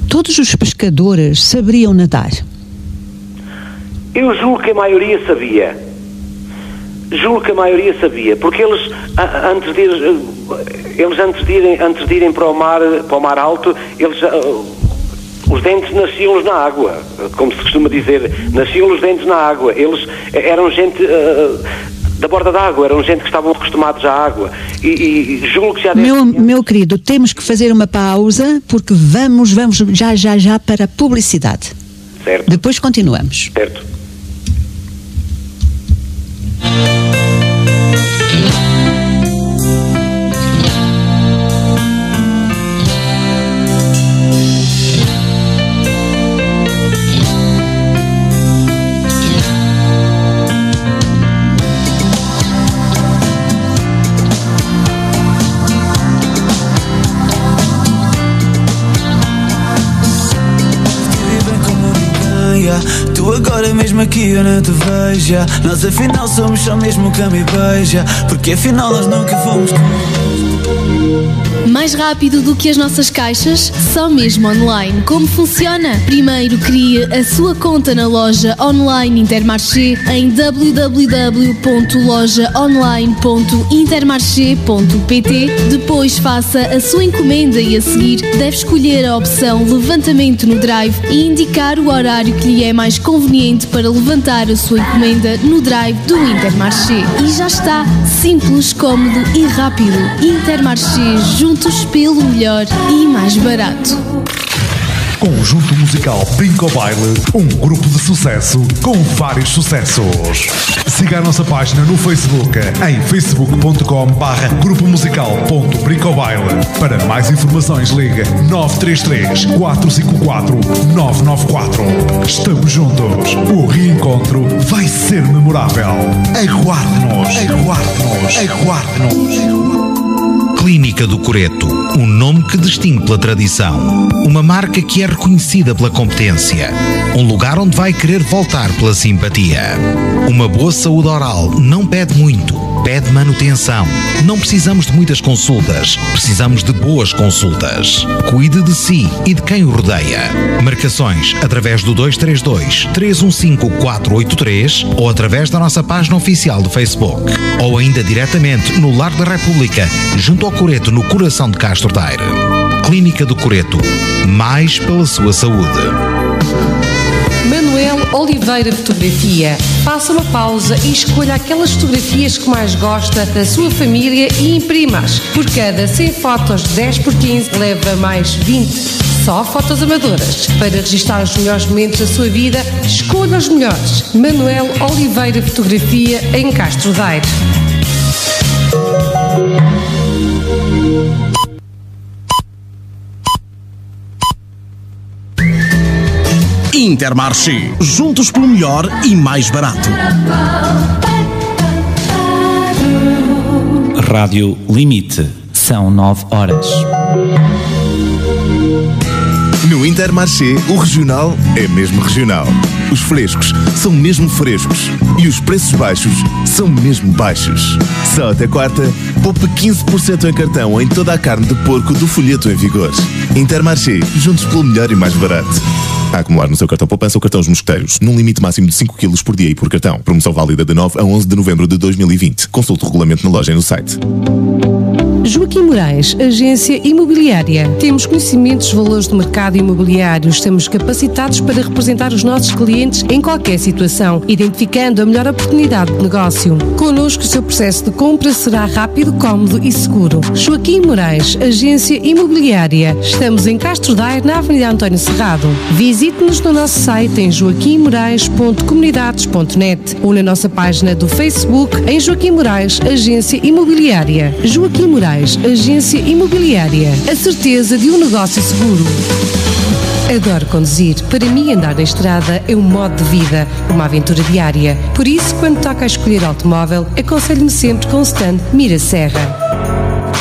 Todos os pescadores saberiam nadar? Eu julgo que a maioria sabia. Porque eles antes de irem para o mar alto, os dentes nasciam-lhes na água, como se costuma dizer, nasciam-lhes os dentes na água. Eles eram gente da borda da água, eram gente que estavam acostumados à água, e julgo que já... Meu querido, temos que fazer uma pausa, porque vamos já para a publicidade. Certo. Depois continuamos. Certo. Tu agora mesmo aqui eu não te veja. Nós afinal somos só mesmo cama e beija, porque afinal nós nunca fomos. Mais rápido do que as nossas caixas? Só mesmo online. Como funciona? Primeiro crie a sua conta na loja online Intermarché em www.lojaonline.intermarché.pt. Depois faça a sua encomenda e a seguir deve escolher a opção levantamento no drive e indicar o horário que lhe é mais conveniente para levantar a sua encomenda no drive do Intermarché. E já está. Simples, cômodo e rápido. Intermarché, juntos pelo melhor e mais barato. Conjunto musical Brinco Baile, um grupo de sucesso com vários sucessos. Siga a nossa página no Facebook em facebook.com/grupomusical.brincobaile. Para mais informações ligue 933 454 994. Estamos juntos. O reencontro vai ser memorável. Aguarde-nos. Clínica do Coreto, um nome que distingue pela tradição, uma marca que é reconhecida pela competência, um lugar onde vai querer voltar pela simpatia. Uma boa saúde oral não pede muito, pede manutenção. Não precisamos de muitas consultas, precisamos de boas consultas. Cuide de si e de quem o rodeia. Marcações através do 232 315 483 ou através da nossa página oficial do Facebook, ou ainda diretamente no Lar da República, junto ao Coreto, no coração de Castro Daire. Clínica do Coreto, mais pela sua saúde. Manuel Oliveira Fotografia. Faça uma pausa e escolha aquelas fotografias que mais gosta da sua família e imprima-as. Por cada 100 fotos de 10 por 15, leva mais 20. Só fotos amadoras. Para registrar os melhores momentos da sua vida, escolha os melhores. Manuel Oliveira Fotografia, em Castro Daire. Intermarché. Juntos pelo melhor e mais barato. Rádio Limite. São 9 horas. No Intermarché, o regional é mesmo regional. Os frescos são mesmo frescos. E os preços baixos são mesmo baixos. Só até quarta, poupe 15% em cartão em toda a carne de porco do folheto em vigor. Intermarché, juntos pelo melhor e mais barato. A acumular no seu cartão poupança ou cartão Os Mosqueteiros, num limite máximo de 5 kg por dia e por cartão. Promoção válida de 9 a 11 de novembro de 2020. Consulte o regulamento na loja e no site. Joaquim Moraes, agência imobiliária. Temos conhecimentos dos valores do mercado imobiliário. Estamos capacitados para representar os nossos clientes em qualquer situação, identificando a melhor oportunidade de negócio. Connosco, o seu processo de compra será rápido, cómodo e seguro. Joaquim Moraes, agência imobiliária. Estamos em Castro Daire, na Avenida António Serrado. Visite-nos no nosso site em joaquimmorais.comunidades.net ou na nossa página do Facebook em Joaquim Moraes, agência imobiliária. Joaquim Moraes, agência imobiliária. A certeza de um negócio seguro. Adoro conduzir. Para mim, andar na estrada é um modo de vida, uma aventura diária. Por isso, quando toca a escolher automóvel, aconselho-me sempre com o stand Mira Serra.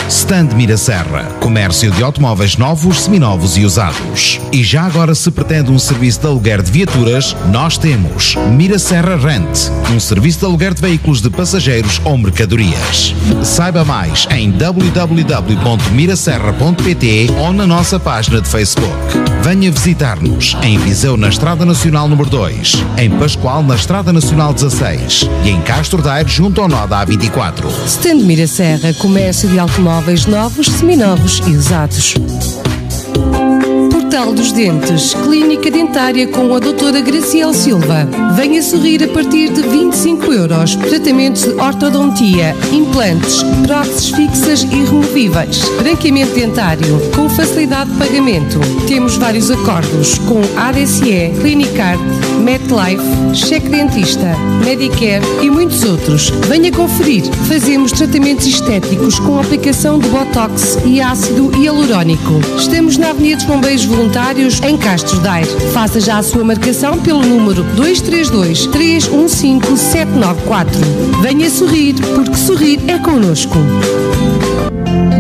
Stand Mira Serra, comércio de automóveis novos, seminovos e usados. E já agora, se pretende um serviço de aluguer de viaturas, nós temos Mira Serra Rent, um serviço de aluguer de veículos de passageiros ou mercadorias. Saiba mais em www.miraserra.pt ou na nossa página de Facebook. Venha visitar-nos em Viseu na Estrada Nacional número 2, em Pascoal na Estrada Nacional 16 e em Castro Daire junto ao nó da A24. Stand Mira Serra, comércio de automóveis novos, seminovos e usados. Portal dos Dentes, clínica dentária com a doutora Graciela Silva. Venha sorrir a partir de 25 €. Tratamentos de ortodontia, implantes, próteses fixas e removíveis, branqueamento dentário, com facilidade de pagamento. Temos vários acordos com ADSE, Clinicard, MetLife, Cheque Dentista, Medicare e muitos outros. Venha conferir. Fazemos tratamentos estéticos com aplicação de Botox e ácido hialurónico. Estamos na Avenida dos Bombeiros Voluntários, em Castro Daire. Faça já a sua marcação pelo número 232-315-794. Venha sorrir, porque sorrir é connosco.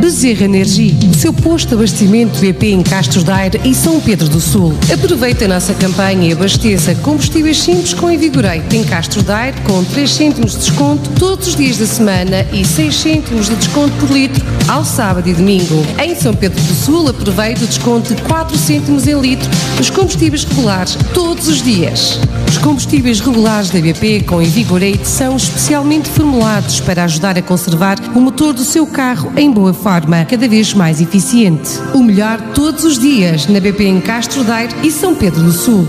Bezerra Energia, o seu posto de abastecimento BP em Castro Daire e São Pedro do Sul. Aproveite a nossa campanha e abasteça combustíveis simples com Invigorate em Castro Daire com 3 cêntimos de desconto todos os dias da semana e 6 cêntimos de desconto por litro ao sábado e domingo. Em São Pedro do Sul, aproveite o desconto de 4 cêntimos em litro nos combustíveis regulares todos os dias. Os combustíveis regulares da BP com Invigorate são especialmente formulados para ajudar a conservar o motor do seu carro em boa forma, cada vez mais eficiente. O melhor todos os dias na BP em Castro Daire e São Pedro do Sul.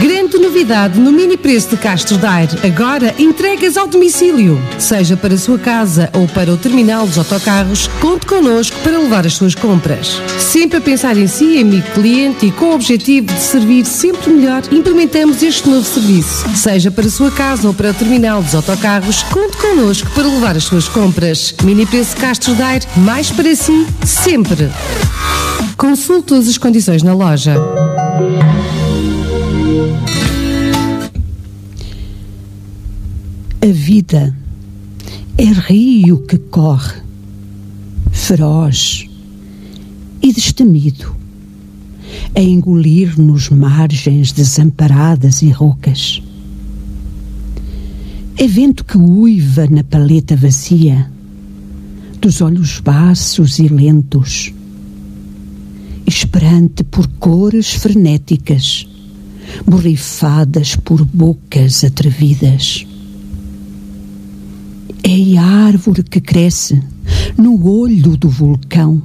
Grande novidade no mini preço de Castro Daire. Agora entregas ao domicílio. Seja para a sua casa ou para o terminal dos autocarros, conte connosco para levar as suas compras. Sempre a pensar em si, amigo cliente, e com o objetivo de servir sempre melhor, implementamos este novo serviço. Seja para a sua casa ou para o terminal dos autocarros, conte connosco para levar as suas compras. Mini preço Castro Daire, mais para si, sempre. Consulte todas as condições na loja. A vida é rio que corre, feroz e destemido, a engolir-nos margens desamparadas e roucas. É vento que uiva na paleta vazia, dos olhos baços e lentos, esperante por cores frenéticas, borrifadas por bocas atrevidas. É a árvore que cresce no olho do vulcão.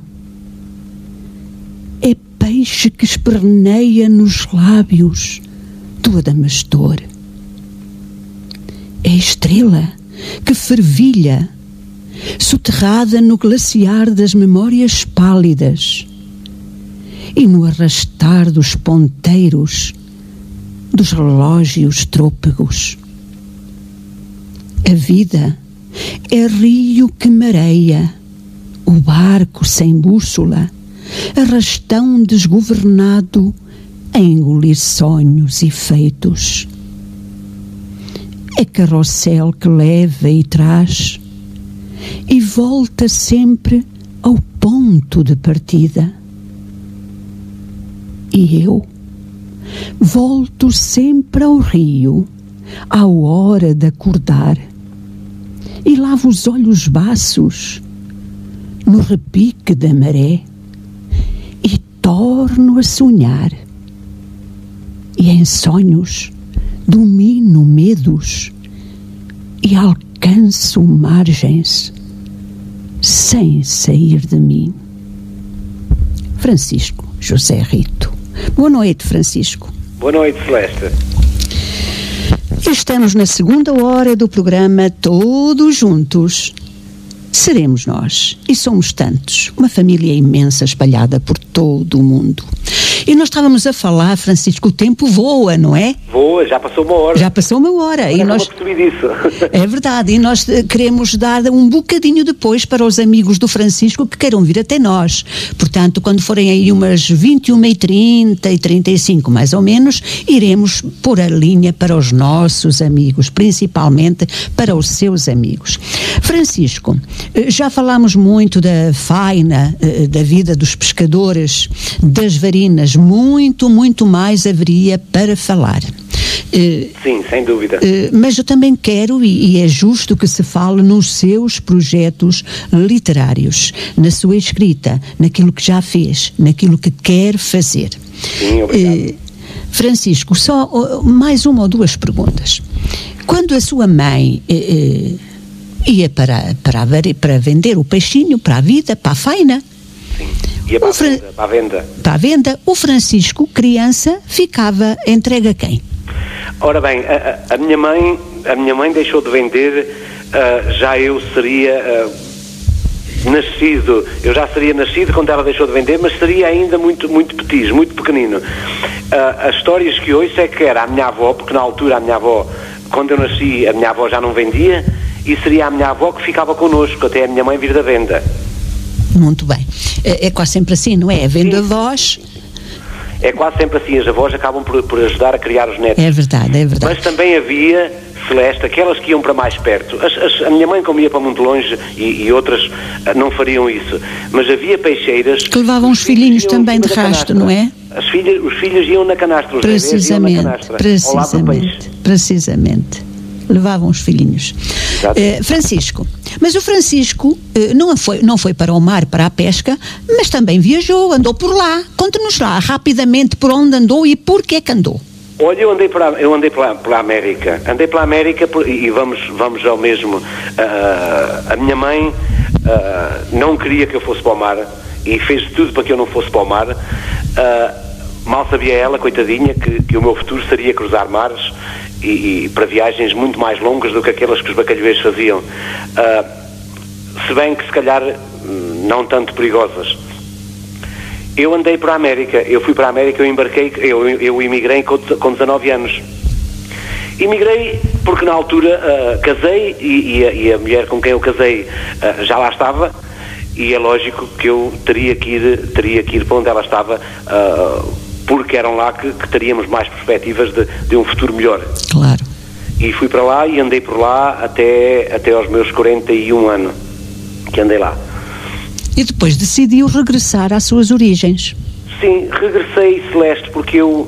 É peixe que esperneia nos lábios do adamastor. É estrela que fervilha, soterrada no glaciar das memórias pálidas e no arrastar dos ponteiros dos relógios trôpegos. A vida é rio que mareia, o barco sem bússola, arrastão desgovernado a engolir sonhos e feitos. É carrossel que leva e traz e volta sempre ao ponto de partida. E eu volto sempre ao rio, à hora de acordar, e lavo os olhos baços no repique da maré e torno a sonhar. E em sonhos domino medos e alcanço margens sem sair de mim. Francisco José Rito. Boa noite, Francisco. Boa noite, Celeste. Estamos na segunda hora do programa Todos Juntos. Seremos nós, e somos tantos, uma família imensa espalhada por todo o mundo. E nós estávamos a falar, Francisco, o tempo voa, não é? Voa, já passou uma hora. Já passou uma hora. E nós percebi disso. É verdade, e nós queremos dar um bocadinho depois para os amigos do Francisco que queiram vir até nós. Portanto, quando forem aí umas 21h30 e 35 mais ou menos, iremos pôr a linha para os nossos amigos, principalmente para os seus amigos. Francisco, já falámos muito da faina, da vida dos pescadores, das varinas, muito, muito mais haveria para falar. Sim, sem dúvida. Mas eu também quero, e é justo que se fale nos seus projetos literários, na sua escrita, naquilo que já fez, naquilo que quer fazer. Sim, obrigado. Francisco, só mais uma ou duas perguntas. Quando a sua mãe ia para vender o peixinho, para a vida, para a faina, ia para a venda. Para a venda, o Francisco, criança, ficava entregue a quem? Ora bem, a minha mãe deixou de vender, já eu seria nascido, eu já seria nascido quando ela deixou de vender, mas seria ainda muito, muito petis, muito pequenino. As histórias que ouço é que era a minha avó, porque na altura a minha avó, quando eu nasci, a minha avó já não vendia, e seria a minha avó que ficava connosco, até a minha mãe vir da venda. Muito bem. É quase sempre assim, não é? Havendo avós... É quase sempre assim, as avós acabam por ajudar a criar os netos. É verdade, é verdade. Mas também havia, Celeste, aquelas que iam para mais perto. A minha mãe, como ia para muito longe, e outras não fariam isso. Mas havia peixeiras... Que levavam os filhinhos também de rastro, não é? Os filhos iam na canastra, os bebês iam na canastra, ao lado do peixe. Precisamente. Levavam os filhinhos. Francisco, mas o Francisco não foi para o mar, para a pesca, mas também viajou, andou por lá. Conte-nos lá rapidamente por onde andou e por que é que andou. Olha, eu andei pela América. Andei pela América e vamos ao mesmo. A minha mãe não queria que eu fosse para o mar e fez tudo para que eu não fosse para o mar. Mal sabia ela, coitadinha, que o meu futuro seria cruzar mares e para viagens muito mais longas do que aquelas que os bacalhoeiros faziam. Se bem que se calhar não tanto perigosas. Eu andei para a América, eu fui para a América, eu emigrei com 19 anos. Emigrei porque na altura casei e a mulher com quem eu casei já lá estava, e é lógico que eu teria que ir para onde ela estava, porque eram lá que teríamos mais perspectivas de um futuro melhor. Claro. E fui para lá e andei por lá até aos meus 41 anos, que andei lá. E depois decidiu regressar às suas origens. Sim, regressei, Celeste, porque eu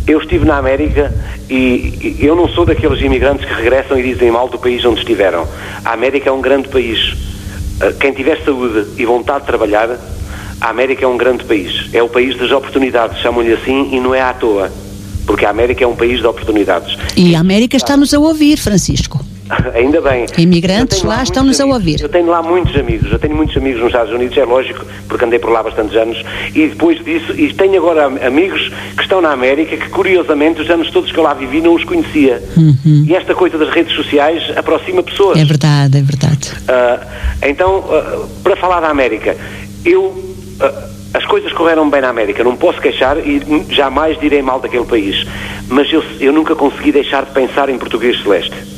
estive na América e eu não sou daqueles imigrantes que regressam e dizem mal do país onde estiveram. A América é um grande país. Quem tiver saúde e vontade de trabalhar, a América é um grande país. É o país das oportunidades, chamam-lhe assim, e não é à toa, porque a América é um país de oportunidades. E a América está-nos a ouvir, Francisco. Ainda bem. Imigrantes lá estão-nos a ouvir. Eu tenho lá muitos amigos, nos Estados Unidos, é lógico, porque andei por lá bastantes anos, e depois disso, e tenho agora amigos que estão na América, que curiosamente os anos todos que eu lá vivi não os conhecia. E esta coisa das redes sociais aproxima pessoas. É verdade, é verdade. Então, para falar da América, as coisas correram bem na América, não posso queixar e jamais direi mal daquele país, mas eu nunca consegui deixar de pensar em português, Celeste.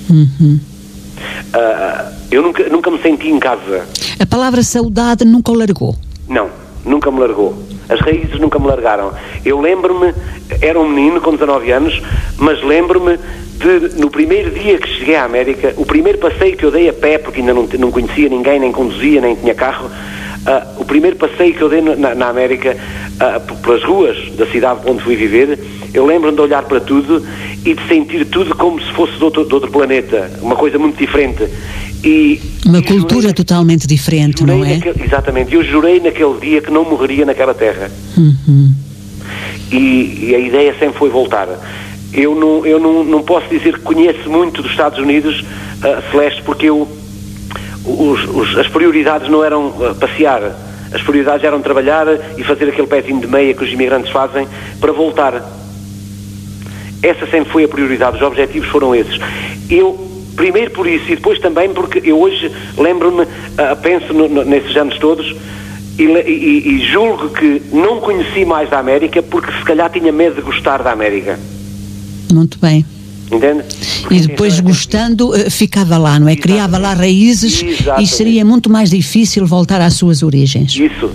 Eu nunca me senti em casa. A palavra saudade nunca o largou? Não, nunca me largou. As raízes nunca me largaram. Eu lembro-me, era um menino com 19 anos, mas lembro-me de, no primeiro dia que cheguei à América, o primeiro passeio que eu dei a pé, porque ainda não conhecia ninguém, nem conduzia, nem tinha carro, o primeiro passeio que eu dei na América, pelas ruas da cidade onde fui viver, eu lembro-me de olhar para tudo e de sentir tudo como se fosse de outro planeta, uma coisa muito diferente. Uma cultura totalmente diferente, não é? Exatamente. Eu jurei naquele dia que não morreria naquela terra. E a ideia sempre foi voltar. Eu não posso dizer que conheço muito dos Estados Unidos, Celeste, porque as prioridades não eram passear. As prioridades eram trabalhar e fazer aquele pezinho de meia que os imigrantes fazem para voltar. Essa sempre foi a prioridade, os objetivos foram esses. Primeiro por isso, e depois também porque eu hoje lembro-me, penso nesses anos todos, e julgo que não conheci mais da América porque se calhar tinha medo de gostar da América. Muito bem. Entende? E depois, gostando, ficava lá, não é? Criava lá raízes. Exatamente. E seria muito mais difícil voltar às suas origens. Isso,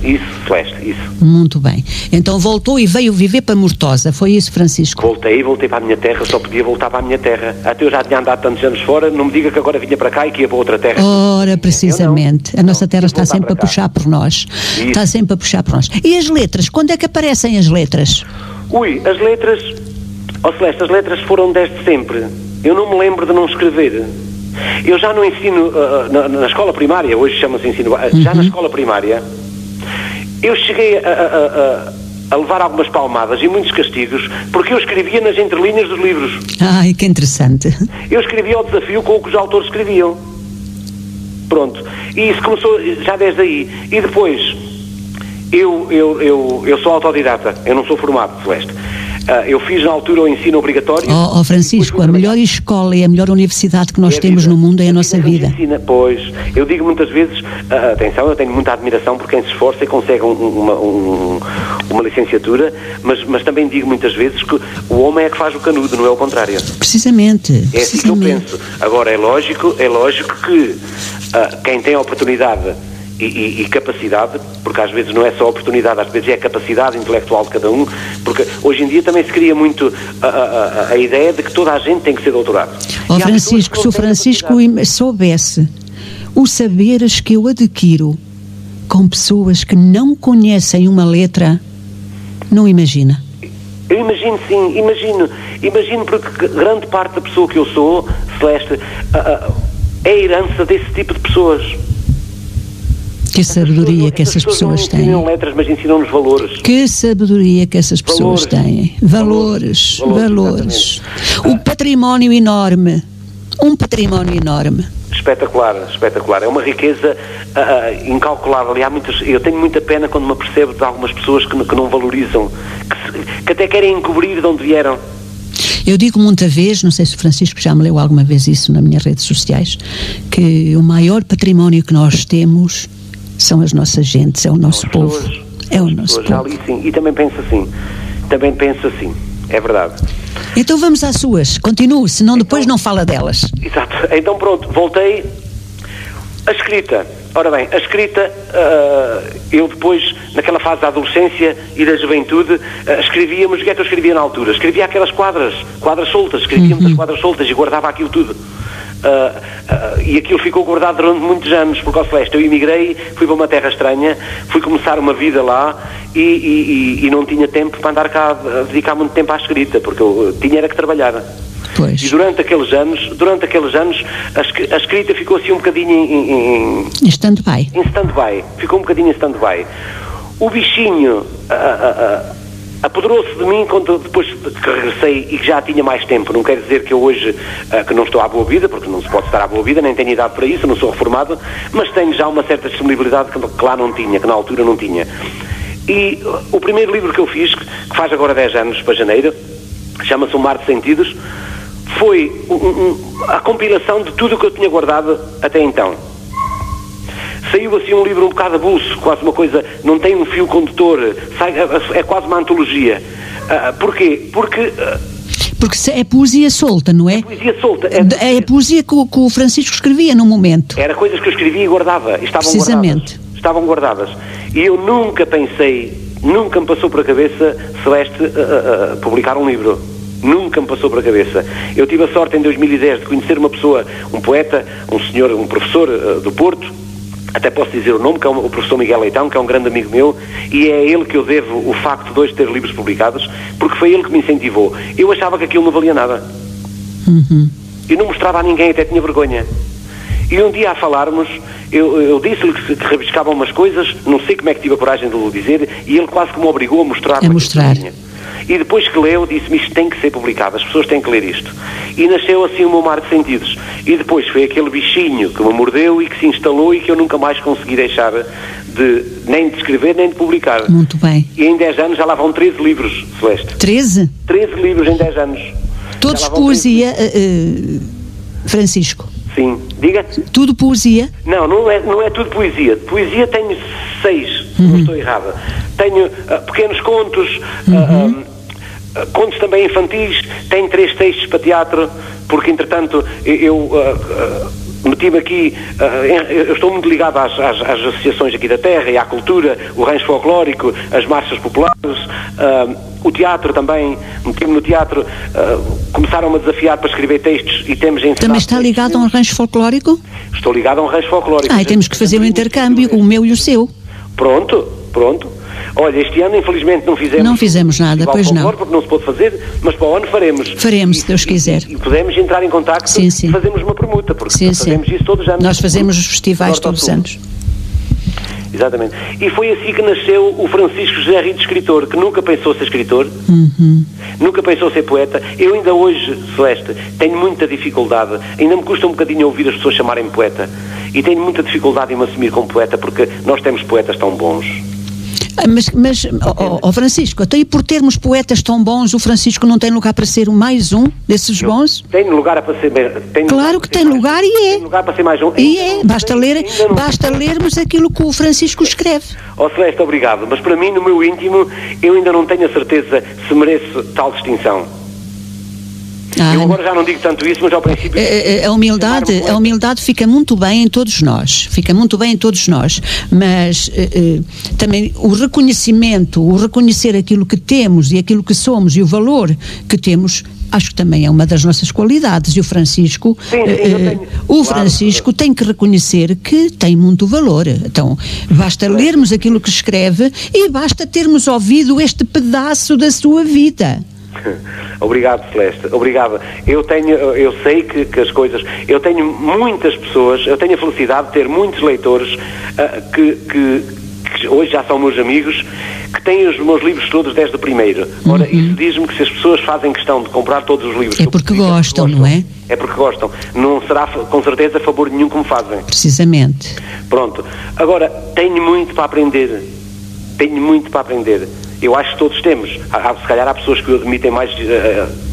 Celeste, isso. Muito bem. Então voltou e veio viver para Mortosa, foi isso, Francisco? Voltei para a minha terra, só podia voltar para a minha terra. Até eu já tinha andado tantos anos fora, não me diga que agora vinha para cá e que ia para outra terra. Ora, precisamente. A nossa terra está sempre a puxar por nós. Isso. Está sempre a puxar por nós. E as letras? Quando é que aparecem as letras? As letras... Celeste, as letras foram desde sempre. Eu não me lembro de não escrever. Eu já no ensino, na escola primária, hoje chama-se ensino, já na escola primária, eu cheguei a levar algumas palmadas e muitos castigos, porque eu escrevia nas entrelinhas dos livros. Ai, que interessante. Eu escrevia o desafio com o que os autores escreviam. Pronto. E isso começou já desde aí. E depois, eu sou autodidata, eu não sou formado, Celeste. Eu fiz na altura o ensino obrigatório. Francisco, a melhor escola e a melhor universidade que nós temos no mundo é a nossa vida. Pois, eu digo muitas vezes, atenção, eu tenho muita admiração por quem se esforça e consegue uma licenciatura, mas também digo muitas vezes que o homem é que faz o canudo, não é o contrário. Precisamente. É assim que eu penso. Agora, é lógico que quem tem a oportunidade e capacidade, porque às vezes não é só oportunidade, às vezes é a capacidade intelectual de cada um, porque hoje em dia também se cria muito a ideia de que toda a gente tem que ser doutorado. Francisco, se o Francisco soubesse os saberes que eu adquiro com pessoas que não conhecem uma letra, não imagina. Eu imagino, sim, imagino porque grande parte da pessoa que eu sou, Celeste, é a herança desse tipo de pessoas. Que sabedoria que essas pessoas têm. Não ensinam letras, mas ensinam-nos valores. Que sabedoria que essas pessoas têm. Valores. O património enorme. Um património enorme. Espetacular. É uma riqueza incalculável. E eu tenho muita pena quando me apercebo de algumas pessoas que não valorizam, que até querem encobrir de onde vieram. Eu digo muita vez, não sei se o Francisco já me leu alguma vez isso nas minhas redes sociais, que o maior património que nós temos são as nossas gentes, é o nosso povo. É o nosso povo. Ali, sim. E também penso assim. É verdade. Então vamos às suas. Continue, senão depois não fala delas. Exato. Então pronto, voltei. A escrita. Ora bem, a escrita, eu depois, naquela fase da adolescência e da juventude, escrevíamos, o que é que eu escrevia na altura? Escrevia aquelas quadras soltas, escrevíamos as quadras soltas e guardava aquilo tudo. E aquilo ficou guardado durante muitos anos, porque ao Celeste, eu emigrei, fui para uma terra estranha, fui começar uma vida lá e não tinha tempo para andar cá a dedicar muito tempo à escrita, porque eu tinha que trabalhar. Pois. E durante aqueles anos a escrita ficou assim um bocadinho em stand-by. Ficou um bocadinho em stand-by. O bichinho apoderou-se de mim quando, depois que regressei e que já tinha mais tempo. Não quer dizer que eu hoje que não estou à boa vida, porque não se pode estar à boa vida, nem tenho idade para isso, não sou reformado, mas tenho já uma certa disponibilidade que lá não tinha, que na altura não tinha. E o primeiro livro que eu fiz, que faz agora 10 anos para janeiro, chama-se O Mar de Sentidos, foi a compilação de tudo o que eu tinha guardado até então. Saiu assim um livro um bocado avulso, quase uma coisa, não tem um fio condutor, é quase uma antologia. Porquê? Porque é poesia solta, não é? É poesia solta. É a poesia que o Francisco escrevia no momento. Era coisas que eu escrevia e guardava. Estavam guardadas. E eu nunca pensei, nunca me passou por a cabeça, Celeste, publicar um livro. Nunca me passou por a cabeça. Eu tive a sorte em 2010 de conhecer uma pessoa, um poeta, um professor do Porto, até posso dizer o nome, que é o professor Miguel Leitão, que é um grande amigo meu, e é a ele que eu devo o facto de hoje ter livros publicados, porque foi ele que me incentivou. Eu achava que aquilo não valia nada. E não mostrava a ninguém, até tinha vergonha. E um dia a falarmos, eu disse-lhe que rabiscava umas coisas, não sei como é que tive a coragem de lhe dizer, e ele quase que me obrigou a mostrar. E depois que leu, disse-me, isto tem que ser publicado, as pessoas têm que ler isto. E nasceu assim o meu mar de sentidos. E depois foi aquele bichinho que me mordeu e que se instalou e que eu nunca mais consegui deixar nem de escrever, nem de publicar. Muito bem. E em 10 anos já lá vão 13 livros, Celeste. 13? 13 livros em 10 anos. Todos poesia, Francisco? Sim. Diga? Tudo poesia? Não é tudo poesia. Poesia tenho 6, não estou errada. Tenho pequenos contos, contos também infantis, tenho 3 textos para teatro, porque entretanto eu meti-me aqui, eu estou muito ligado às associações aqui da terra e à cultura, o rancho folclórico, as marchas populares, o teatro também, meti-me no teatro, começaram-me a desafiar para escrever textos e temos ensinado. Também está ligado a um rancho folclórico? Estou ligado a um rancho folclórico. E temos que fazer um intercâmbio, o meu e o seu. Pronto. Olha, este ano infelizmente não fizemos nada, pois não. Porque não se pôde fazer, mas para o ano faremos. Faremos, se Deus quiser. E podemos entrar em contacto e fazemos uma permuta, porque fazemos isso todos os anos. Nós fazemos os festivais todos os anos. Exatamente. E foi assim que nasceu o Francisco José Rito, escritor, que nunca pensou ser escritor, nunca pensou ser poeta. Eu ainda hoje, Celeste, tenho muita dificuldade, ainda me custa um bocadinho ouvir as pessoas chamarem-me poeta, e tenho muita dificuldade em me assumir como poeta, porque nós temos poetas tão bons. Mas Francisco, até e por termos poetas tão bons, o Francisco não tem lugar para ser mais um desses bons? Tem lugar para ser... Claro que tem lugar e é. Tem lugar para ser mais um. E é, basta lermos aquilo que o Francisco escreve. Celeste, obrigado, mas para mim, no meu íntimo, eu ainda não tenho a certeza se mereço tal distinção. Eu agora já não digo tanto isso, mas ao princípio... A humildade fica muito bem em todos nós, mas também o reconhecimento, o reconhecer aquilo que temos e aquilo que somos e o valor que temos, acho que também é uma das nossas qualidades, e o Francisco, Francisco tem que reconhecer que tem muito valor. Então, basta lermos aquilo que escreve e basta termos ouvido este pedaço da sua vida. Obrigado, Celeste, obrigado. Eu sei que as coisas, eu tenho muitas pessoas, eu tenho a felicidade de ter muitos leitores que hoje já são meus amigos, que têm os meus livros todos desde o primeiro. Ora, isso diz-me que se as pessoas fazem questão de comprar todos os livros... É porque gostam, não é? É porque gostam. Não será, com certeza, a favor nenhum que me fazem. Precisamente. Pronto. Agora, tenho muito para aprender. Eu acho que todos temos. Se calhar há pessoas que o admitem mais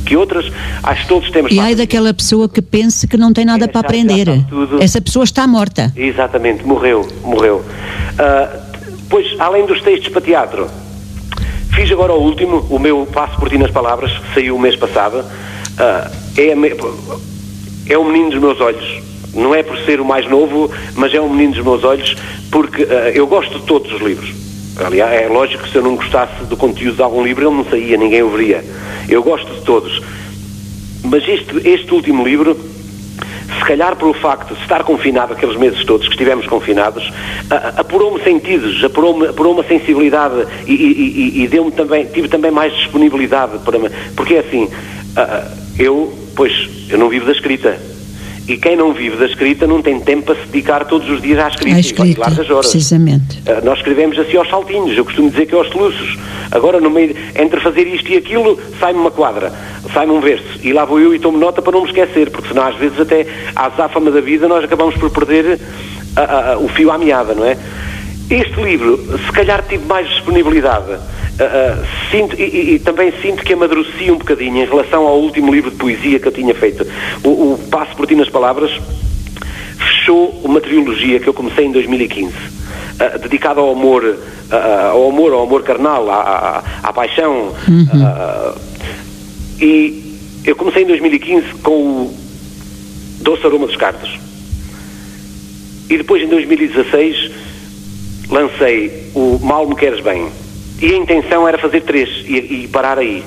que outras. Acho que todos temos. E ai daquela pessoa que pense que não tem nada para aprender. Essa pessoa está morta. Exatamente, morreu. Pois, além dos textos para teatro, fiz agora o último, o meu Passo por Ti nas Palavras, que saiu o mês passado. É o menino dos meus olhos. Não é por ser o mais novo, mas é um menino dos meus olhos, porque eu gosto de todos os livros. Aliás, é lógico que se eu não gostasse do conteúdo de algum livro, ele não saía, ninguém o veria. Eu gosto de todos. Mas este último livro, se calhar pelo facto de estar confinado aqueles meses todos que estivemos confinados, apurou-me sentidos, apurou-me a sensibilidade e deu-me também, tive também mais disponibilidade para me... Porque é assim, eu não vivo da escrita. E quem não vive da escrita não tem tempo para se dedicar todos os dias à escrita e largas horas. Precisamente. Nós escrevemos assim aos saltinhos, eu costumo dizer que é aos soluços. Agora, no meio, entre fazer isto e aquilo, sai-me uma quadra, sai-me um verso, e lá vou eu e tomo nota para não me esquecer, porque senão às vezes até à azáfama da vida nós acabamos por perder o fio à meada, não é? Este livro, se calhar tive mais disponibilidade, também sinto que amadureci um bocadinho em relação ao último livro de poesia que eu tinha feito. O Passo por Ti nas Palavras fechou uma trilogia que eu comecei em 2015, dedicada ao amor carnal, à paixão. E eu comecei em 2015 com o Doce Aroma dos Cardos. E depois, em 2016, lancei o Mal Me Queres Bem. E a intenção era fazer 3 e parar aí.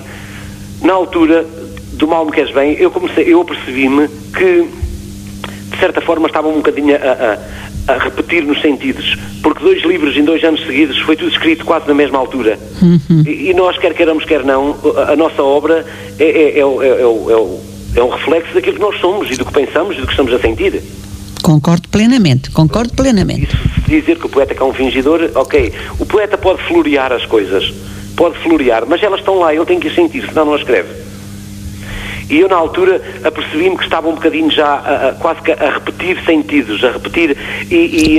Na altura do Mal Me Queres Bem, eu apercebi-me que, de certa forma, estavam um bocadinho a repetir nos sentidos, porque 2 livros em 2 anos seguidos foi tudo escrito quase na mesma altura. E nós, quer queiramos, quer não, a nossa obra é um reflexo daquilo que nós somos e do que pensamos e do que estamos a sentir. Concordo plenamente. Isso, dizer que o poeta é um fingidor, ok, o poeta pode florear as coisas, mas elas estão lá, ele tem que as sentir, senão não as escreve. E eu, na altura, apercebi-me que estava um bocadinho já quase que a repetir sentidos, a repetir...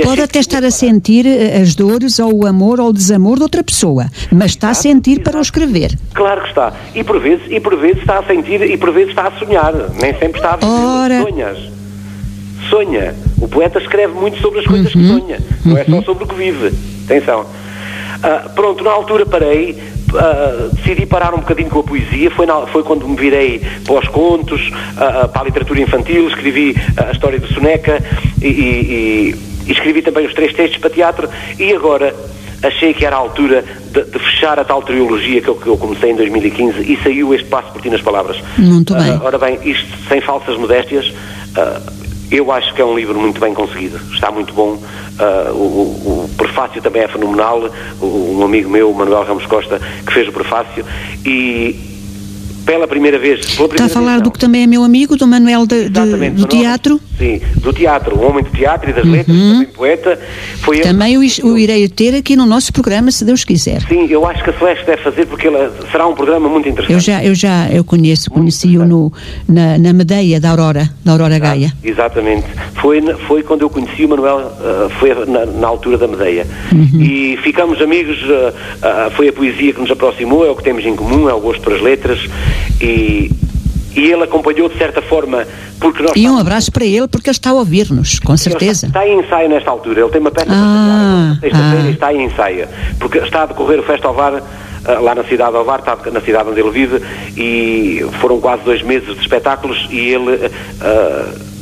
Pode até estar a sentir as dores ou o amor ou o desamor de outra pessoa, mas está a sentir para o escrever. Claro que está. E por vezes está a sentir e por vezes está a sonhar. Nem sempre está a viver. Sonha. O poeta escreve muito sobre as coisas que sonha. Não é só sobre o que vive. Atenção. Pronto, na altura parei... decidi parar um bocadinho com a poesia, foi quando me virei para os contos, para a literatura infantil, escrevi a história do Soneca e escrevi também os 3 textos para teatro, e agora achei que era a altura de fechar a tal trilogia que eu comecei em 2015 e saiu este Passo por Ti nas Palavras. Muito bem. Ora bem, isto sem falsas modéstias, eu acho que é um livro muito bem conseguido, está muito bom. O prefácio também é fenomenal. Um amigo meu, o Manuel Ramos Costa, que fez o prefácio, e pela primeira vez... Está a falar do que também é meu amigo, do Manuel do teatro? Sim, do teatro, o homem do teatro e das letras, também poeta. Também o irei ter aqui no nosso programa, se Deus quiser. Sim, eu acho que a Celeste deve fazer, porque será um programa muito interessante. Eu conheci-o na Medeia da Aurora Gaia. Exatamente. Foi quando eu conheci o Manuel, foi na altura da Medeia. E ficamos amigos, foi a poesia que nos aproximou, é o que temos em comum, é o gosto pelas letras, e ele acompanhou de certa forma, porque nós... E um abraço para ele, porque ele está a ouvir-nos, com certeza. Está em ensaio nesta altura, ele tem uma peça para sexta-feira e está em ensaio, porque está a decorrer o Festa Ovar, lá na cidade de Ovar, está na cidade onde ele vive, e foram quase 2 meses de espetáculos, e ele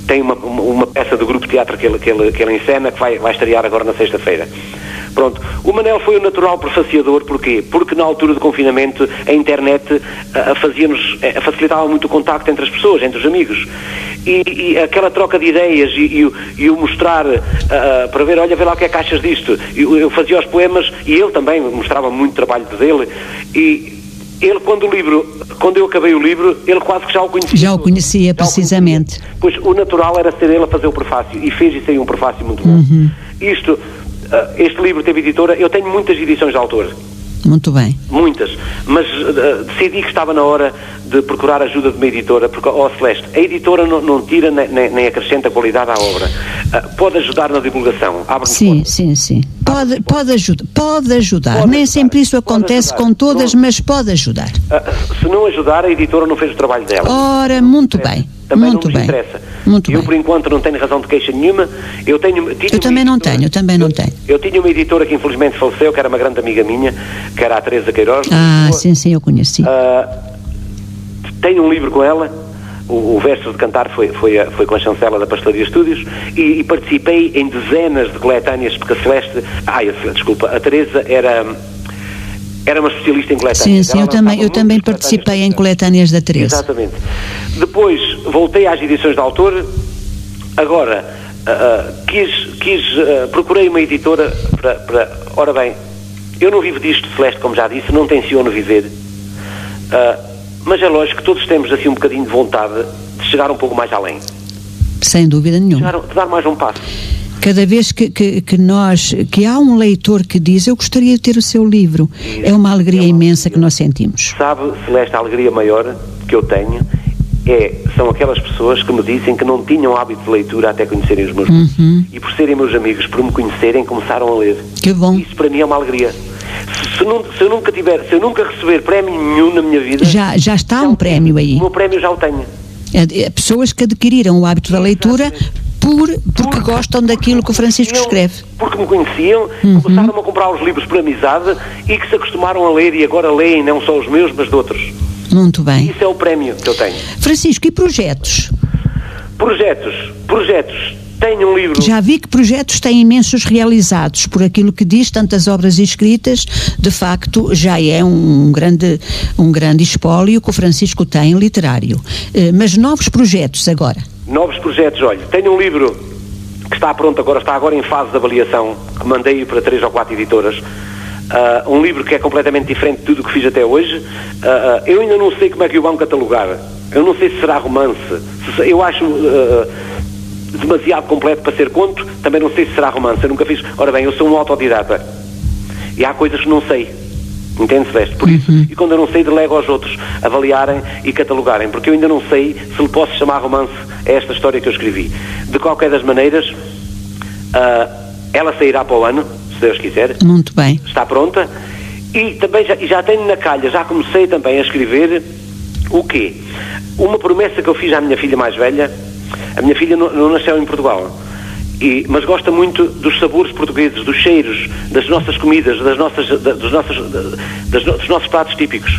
tem uma peça do grupo de teatro que ele encena, que vai estrear agora na sexta-feira. Pronto, o Manel foi o natural prefaciador, porquê? Porque na altura do confinamento a internet facilitava muito o contacto entre as pessoas, entre os amigos, e aquela troca de ideias e o mostrar para ver, olha, vê lá o que é que achas disto. Eu fazia os poemas e ele também mostrava muito trabalho dele, e ele quando eu acabei o livro, ele quase que já o conhecia. Já o conhecia, precisamente. Pois o natural era ser ele a fazer o prefácio, e fez e saiu um prefácio muito bom. Este livro teve editora, eu tenho muitas edições de autor. Muito bem. Muitas, mas decidi que estava na hora de procurar ajuda de uma editora, porque, Celeste, a editora não tira nem acrescenta qualidade à obra. Pode ajudar na divulgação, abre-nos portas. Sim. Pode ajudar. Nem sempre isso acontece com todas, mas pode ajudar. Se não ajudar, a editora não fez o trabalho dela. Ora, muito bem. Também muito não nos bem. interessa. Muito eu, bem. por enquanto, não tenho razão de queixa nenhuma. Eu também não tenho. Eu tinha uma editora que infelizmente faleceu, que era uma grande amiga minha, que era a Teresa Queiroz. Sim, eu conheci. Tenho um livro com ela, o Versos de Cantar foi com a chancela da Pastelaria Estúdios, e participei em dezenas de coletâneas, porque a Celeste... a Teresa era uma especialista em coletâneas. Sim, eu também participei em coletâneas da Teresa. Exatamente. Depois voltei às edições de autor. Agora procurei uma editora para... Ora bem, eu não vivo disto, Celeste, como já disse, não tenciono viver, mas é lógico que todos temos assim um bocadinho de vontade de chegar um pouco mais além. Sem dúvida nenhuma. De dar mais um passo. Cada vez que há um leitor que diz, eu gostaria de ter o seu livro, é uma alegria imensa que nós sentimos. Sabe, Celeste, a alegria maior que eu tenho são aquelas pessoas que me dizem que não tinham hábito de leitura até conhecerem os meus livros. E por serem meus amigos, por me conhecerem, começaram a ler. Que bom. Isso para mim é uma alegria. Se eu nunca receber prémio nenhum na minha vida... Já está um prémio aí. O meu prémio já o tenho. Pessoas que adquiriram o hábito da leitura porque gostam daquilo que o Francisco escreve. Porque me conheciam, começaram a comprar os livros por amizade e que se acostumaram a ler e agora leem não só os meus, mas de outros. Muito bem. Isso é o prémio que eu tenho. Francisco, e projetos? Projetos. Tenho um livro... Já vi que projetos têm imensos realizados, por aquilo que diz, tantas obras escritas, de facto já é um grande espólio que o Francisco tem literário. Mas novos projetos agora? Novos projetos, olha, tenho um livro que está pronto agora, está agora em fase de avaliação, que mandei para 3 ou 4 editoras. Um livro que é completamente diferente de tudo o que fiz até hoje. Eu ainda não sei como é que o vão catalogar. Eu não sei se será romance. Eu acho... demasiado completo para ser conto, também não sei se será romance, eu nunca fiz. Ora bem, eu sou um autodidata e há coisas que não sei, entende-se bem? Por isso, e quando eu não sei, delego aos outros avaliarem e catalogarem, porque eu ainda não sei se lhe posso chamar romance a esta história que eu escrevi. De qualquer das maneiras, ela sairá para o ano, se Deus quiser. Muito bem. Está pronta e também já tenho na calha, já comecei também a escrever o quê? Uma promessa que eu fiz à minha filha mais velha. A minha filha não nasceu em Portugal, mas gosta muito dos sabores portugueses, dos cheiros, das nossas comidas, dos nossos pratos típicos.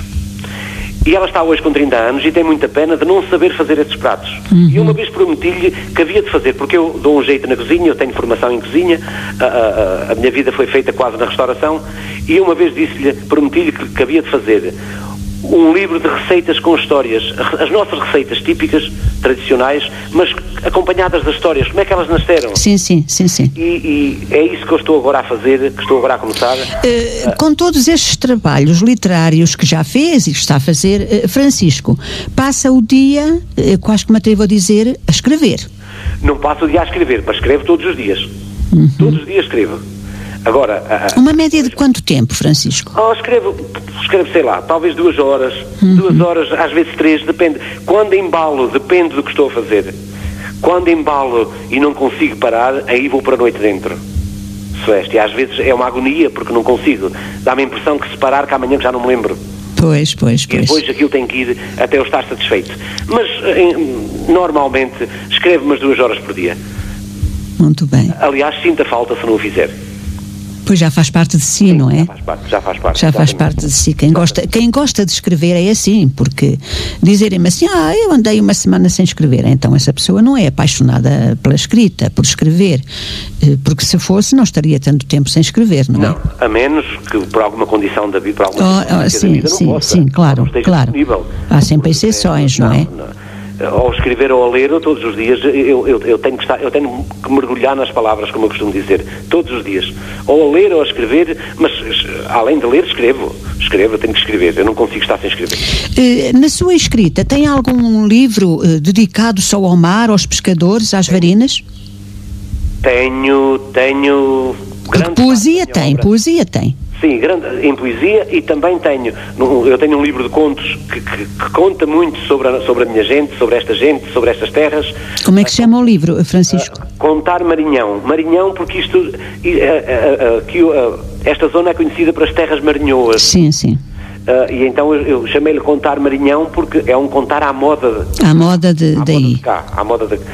E ela está hoje com 30 anos e tem muita pena de não saber fazer esses pratos. E uma vez prometi-lhe que havia de fazer, porque eu dou um jeito na cozinha, eu tenho formação em cozinha, a minha vida foi feita quase na restauração, e uma vez disse-lhe, prometi-lhe que havia de fazer um livro de receitas com histórias, as nossas receitas típicas, tradicionais, mas acompanhadas das histórias, como é que elas nasceram. Sim. E é isso que eu estou agora a fazer, que estou agora a começar. Com todos estes trabalhos literários que já fez e que está a fazer, Francisco, passa o dia, quase que me atrevo a dizer, a escrever. Não passo o dia a escrever, mas escrevo todos os dias. Todos os dias escrevo. Agora... Uma média de quanto tempo, Francisco? Escrevo, sei lá, talvez 2 horas, 2 horas, às vezes 3, depende. Quando embalo, depende do que estou a fazer. Quando embalo e não consigo parar, aí vou para a noite dentro. Celeste, e às vezes é uma agonia, porque não consigo. Dá-me a impressão que se parar, que amanhã já não me lembro. Pois. E depois aquilo tem que ir até eu estar satisfeito. Mas, normalmente, escrevo umas 2 horas por dia. Muito bem. Aliás, sinto a falta se não o fizer. Pois já faz parte de si, não é? Já faz parte. Já faz parte de si. Quem gosta de escrever é assim, porque dizerem-me assim, eu andei uma semana sem escrever, então essa pessoa não é apaixonada pela escrita, por escrever, porque se fosse não estaria tanto tempo sem escrever, não é? Não, a menos que por alguma condição da vida, por alguma circunstância da vida não possa. Sim, claro. Disponível. Há sempre exceções, não é? Ao escrever ou a ler, todos os dias eu tenho que mergulhar nas palavras, como eu costumo dizer, todos os dias, ou a ler ou a escrever, mas além de ler, escrevo, eu tenho que escrever, eu não consigo estar sem escrever. Na sua escrita, tem algum livro dedicado só ao mar, aos pescadores, às varinas? Tenho poesia tem. Sim, em poesia, e também eu tenho um livro de contos que conta muito sobre a minha gente, sobre estas terras. Como é que se chama o livro, Francisco? Contar Marinhão. Marinhão porque esta zona é conhecida para as terras marinhoas. Sim. E então eu chamei-lhe Contar Marinhão porque é um contar à moda. À moda daí. À moda de cá.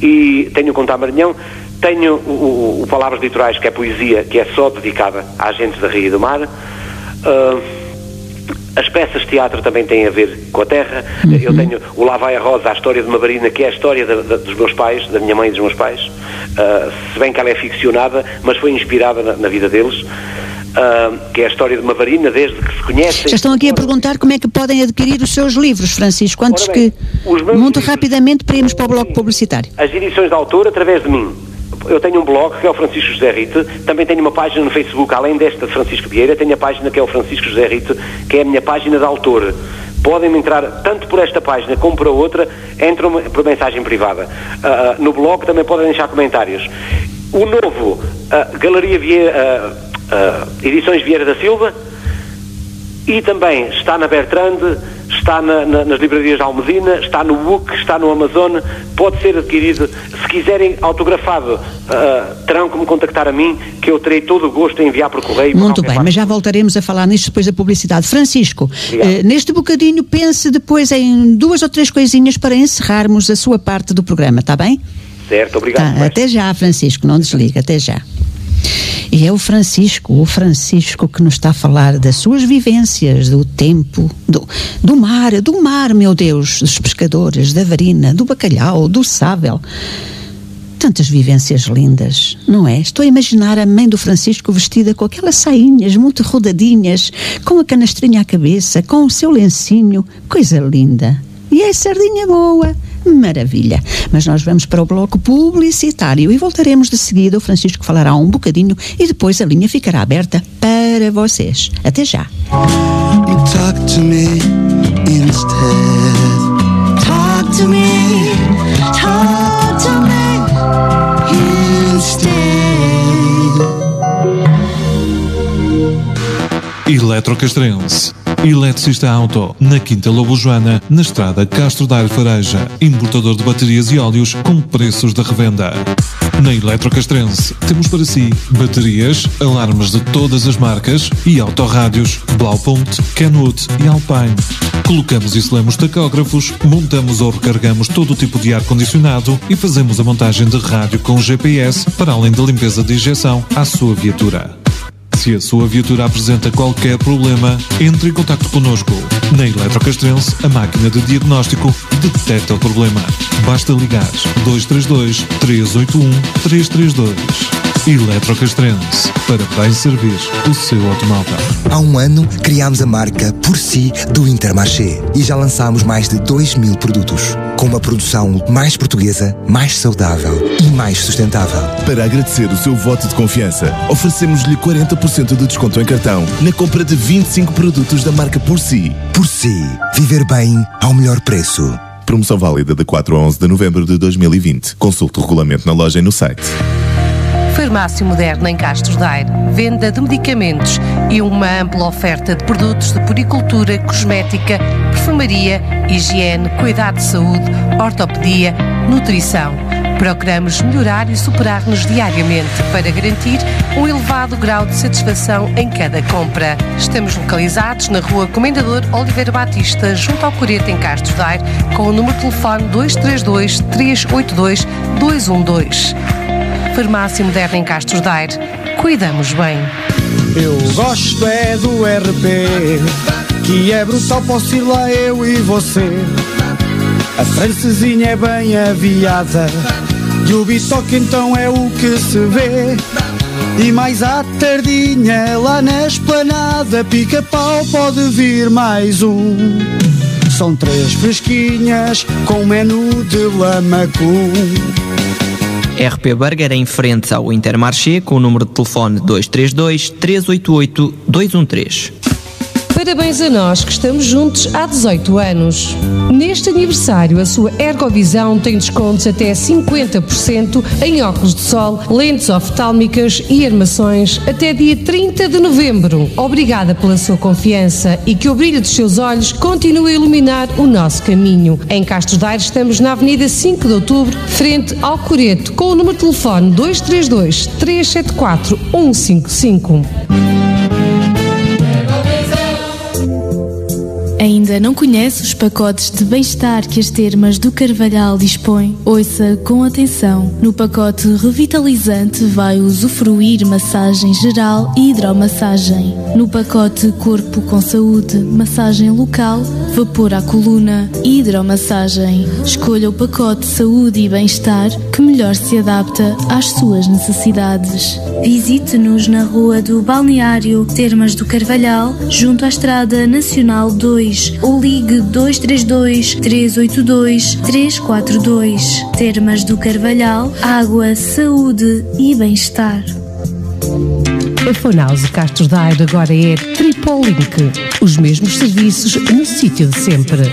E tenho o Contar Marinhão. Tenho o Palavras Litorais, que é poesia, que é só dedicada à gente da Ria e do Mar. As peças de teatro também têm a ver com a terra. Eu tenho o Lá Vai a Rosa, a história de uma varina, que é a história dos meus pais, da minha mãe e dos meus pais. Se bem que ela é ficcionada, mas foi inspirada na vida deles. Que é a história de uma varina, desde que se conhecem. Já estão aqui a perguntar como é que podem adquirir os seus livros, Francisco, antes muito rapidamente, para irmos para o bloco publicitário. As edições de autor, através de mim. Eu tenho um blog, que é o Francisco José Rito, também tenho uma página no Facebook, além desta de Francisco Vieira, tenho a página que é o Francisco José Rito, que é a minha página de autor. Podem entrar tanto por esta página como por a outra, entram por mensagem privada. No blog também podem deixar comentários. O novo, Galeria Vieira, Edições Vieira da Silva, e também está na Bertrand, está nas livrarias de Almedina, está no WUC, está no Amazon, pode ser adquirido. Se quiserem autografado, terão que me contactar a mim, que eu terei todo o gosto em enviar por correio. Muito bem, mas já voltaremos a falar nisto depois da publicidade. Francisco, neste bocadinho pense depois em 2 ou 3 coisinhas para encerrarmos a sua parte do programa, está bem? Certo, obrigado. Até já, Francisco, não desliga, até já. E é o Francisco que nos está a falar das suas vivências, do tempo, do mar, meu Deus, dos pescadores, da varina, do bacalhau, do sábel. Tantas vivências lindas, não é? Estou a imaginar a mãe do Francisco vestida com aquelas sainhas muito rodadinhas, com a canastrinha à cabeça, com o seu lencinho, coisa linda. E é sardinha boa, maravilha. Mas nós vamos para o bloco publicitário e voltaremos de seguida. O Francisco falará um bocadinho e depois a linha ficará aberta para vocês. Até já. You talk to me instead. Talk to me, talk to me instead. Eletrocastrense. Eletricista Auto, na Quinta Lobo Joana, na estrada Castro Daire Fareja. Importador de baterias e óleos com preços de revenda. Na Eletrocastrense temos para si baterias, alarmes de todas as marcas e autorrádios Blaupunkt, Kenwood e Alpine. Colocamos e selamos tacógrafos, montamos ou recarregamos todo o tipo de ar-condicionado e fazemos a montagem de rádio com GPS para além da limpeza de injeção à sua viatura. Se a sua viatura apresenta qualquer problema, entre em contacto connosco. Na Eletrocastrense, a máquina de diagnóstico detecta o problema. Basta ligar 232 381 332. Eletrocastrense, para bem servir o seu automóvel. Há um ano, criámos a marca Por Si do Intermarché e já lançámos mais de 2.000 produtos, com uma produção mais portuguesa, mais saudável e mais sustentável. Para agradecer o seu voto de confiança, oferecemos-lhe 40% de desconto em cartão na compra de 25 produtos da marca Por Si. Por Si, viver bem ao melhor preço. Promoção válida de 4 a 11 de novembro de 2020. Consulte o regulamento na loja e no site. Farmácia Moderna em Castro Daire, venda de medicamentos e uma ampla oferta de produtos de puricultura, cosmética, perfumaria, higiene, cuidado de saúde, ortopedia, nutrição. Procuramos melhorar e superar-nos diariamente para garantir um elevado grau de satisfação em cada compra. Estamos localizados na Rua Comendador Oliveira Batista, junto ao Coreto, em Castro Daire, com o número de telefone 232 382 212. Farmácia Moderna em Castro Daire. Cuidamos bem. Eu gosto é do RP, que é brutal, posso ir lá eu e você. A francesinha é bem aviada e o bitoque então é o que se vê. E mais à tardinha, lá na esplanada, pica-pau pode vir mais um. São 3 fresquinhas com menu de lamacum. RP Burger em frente ao Intermarché, com o número de telefone 232 388 213. Parabéns a nós que estamos juntos há 18 anos. Neste aniversário, a sua Ergovisão tem descontos até 50% em óculos de sol, lentes oftálmicas e armações até dia 30 de novembro. Obrigada pela sua confiança e que o brilho dos seus olhos continue a iluminar o nosso caminho. Em Castro Daire estamos na Avenida 5 de Outubro, frente ao Coreto, com o número de telefone 232 374 155. Ainda não conhece os pacotes de bem-estar que as Termas do Carvalhal dispõem? Ouça com atenção. No pacote revitalizante vai usufruir massagem geral e hidromassagem. No pacote Corpo com Saúde, massagem local, vapor à coluna e hidromassagem. Escolha o pacote Saúde e Bem-Estar que melhor se adapta às suas necessidades. Visite-nos na Rua do Balneário, Termas do Carvalhal, junto à Estrada Nacional 2, ou ligue 232 382 342. Termas do Carvalhal, água, saúde e bem-estar. A Fonaus Castro Daire agora é Tripoliink. Os mesmos serviços no sítio de sempre.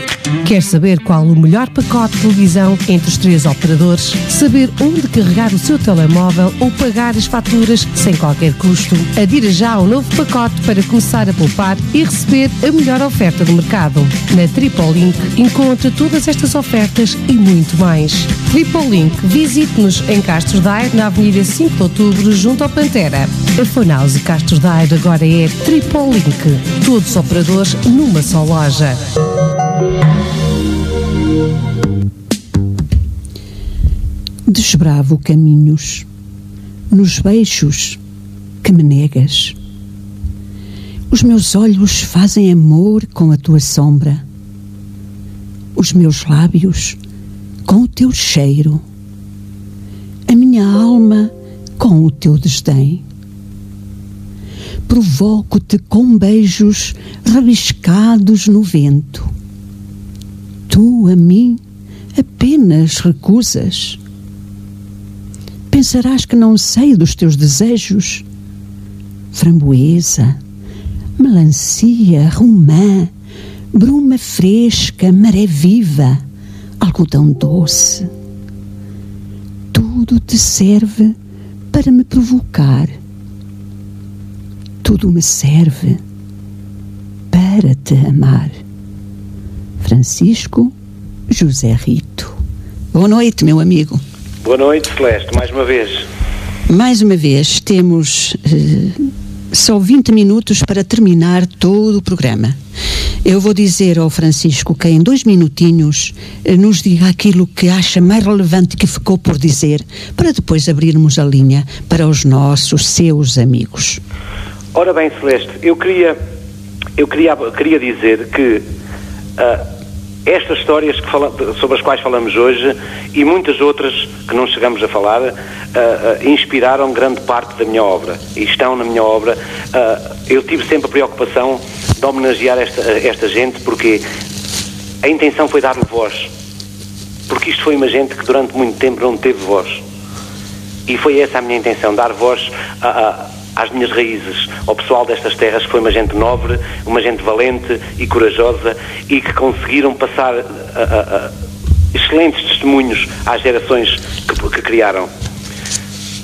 Quer saber qual o melhor pacote de televisão entre os 3 operadores? Saber onde carregar o seu telemóvel ou pagar as faturas sem qualquer custo? Adira já ao novo pacote para começar a poupar e receber a melhor oferta do mercado. Na Tripoliink encontra todas estas ofertas e muito mais. Tripoliink, visite-nos em Castro Daire, na Avenida 5 de Outubro, junto ao Pantera. A Fonaus Castro Daire agora é Tripoliink. Todos os operadores numa só loja. Desbravo caminhos, nos beijos que me negas. Os meus olhos fazem amor com a tua sombra, os meus lábios com o teu cheiro. A minha minha alma com o teu desdém. Provoco-te com beijos rabiscados no vento. Tu a mim apenas recusas. Pensarás que não sei dos teus desejos? Framboesa, melancia, romã, bruma fresca, maré viva, algodão doce. Tudo te serve para me provocar. Tudo me serve para te amar. Francisco José Rito. Boa noite, meu amigo. Boa noite, Celeste, mais uma vez. Mais uma vez, temos só 20 minutos para terminar todo o programa. Eu vou dizer ao Francisco que em 2 minutinhos nos diga aquilo que acha mais relevante que ficou por dizer, para depois abrirmos a linha para os seus amigos. Ora bem, Celeste, eu queria dizer que estas histórias sobre as quais falamos hoje e muitas outras que não chegamos a falar inspiraram grande parte da minha obra e estão na minha obra. Eu tive sempre a preocupação de homenagear esta gente, porque a intenção foi dar-lhe voz, porque isto foi uma gente que durante muito tempo não teve voz, e foi essa a minha intenção, dar voz às minhas raízes, ao pessoal destas terras, que foi uma gente nobre, uma gente valente e corajosa, e que conseguiram passar excelentes testemunhos às gerações que criaram.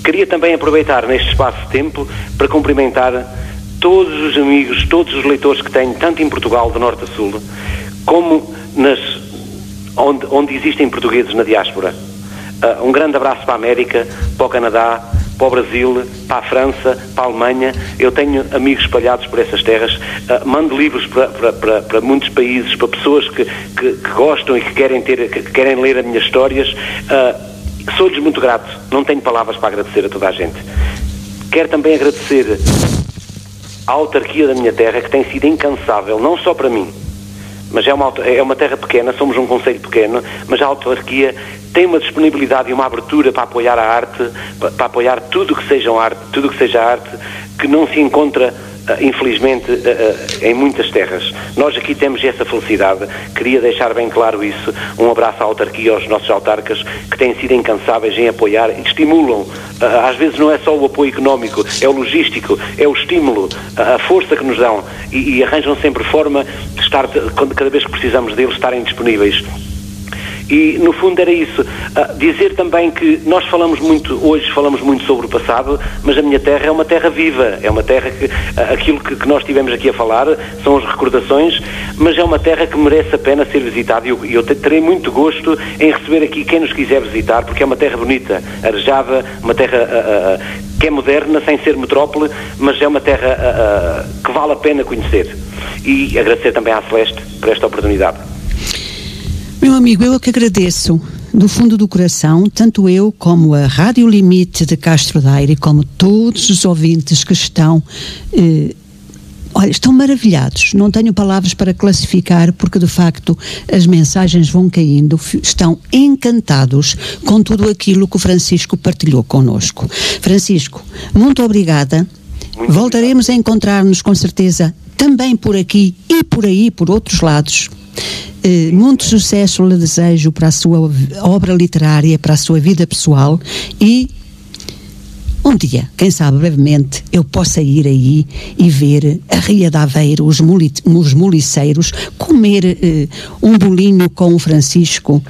Queria também aproveitar neste espaço de tempo para cumprimentar todos os amigos, todos os leitores que tenho, tanto em Portugal, de norte a sul, como onde existem portugueses na diáspora. Um grande abraço para a América, para o Canadá, para o Brasil, para a França, para a Alemanha. Eu tenho amigos espalhados por essas terras. Mando livros para muitos países, para pessoas que gostam e que querem ler as minhas histórias. Sou-lhes muito grato. Não tenho palavras para agradecer a toda a gente. Quero também agradecer à autarquia da minha terra, que tem sido incansável, não só para mim, mas é uma terra pequena, somos um concelho pequeno, mas a autarquia tem uma disponibilidade e uma abertura para apoiar a arte, para apoiar tudo o que seja arte, que não se encontra, infelizmente, em muitas terras. Nós aqui temos essa felicidade. Queria deixar bem claro isso. Um abraço à autarquia, aos nossos autarcas, que têm sido incansáveis em apoiar e estimulam. Às vezes não é só o apoio económico, é o logístico, é o estímulo, a força que nos dão, e arranjam sempre forma de estar, cada vez que precisamos deles, estarem disponíveis. E, no fundo, era isso. Dizer também que nós hoje falamos muito sobre o passado, mas a minha terra é uma terra viva, é uma terra que, aquilo que nós estivemos aqui a falar, são as recordações, mas é uma terra que merece a pena ser visitada, e eu terei muito gosto em receber aqui quem nos quiser visitar, porque é uma terra bonita, arejada, uma terra que é moderna, sem ser metrópole, mas é uma terra que vale a pena conhecer. E agradecer também à Celeste por esta oportunidade. Meu amigo, eu que agradeço do fundo do coração, tanto eu como a Rádio Limite de Castro Daire, como todos os ouvintes que estão, estão maravilhados. Não tenho palavras para classificar, porque de facto as mensagens vão caindo, estão encantados com tudo aquilo que o Francisco partilhou connosco. Francisco, muito obrigada. Voltaremos a encontrar-nos com certeza também por aqui e por aí, por outros lados. Muito sucesso lhe desejo para a sua obra literária, para a sua vida pessoal, e um dia, quem sabe brevemente, eu possa ir aí e ver a Ria de Aveiro, os moliceiros, comer um bolinho com o Francisco,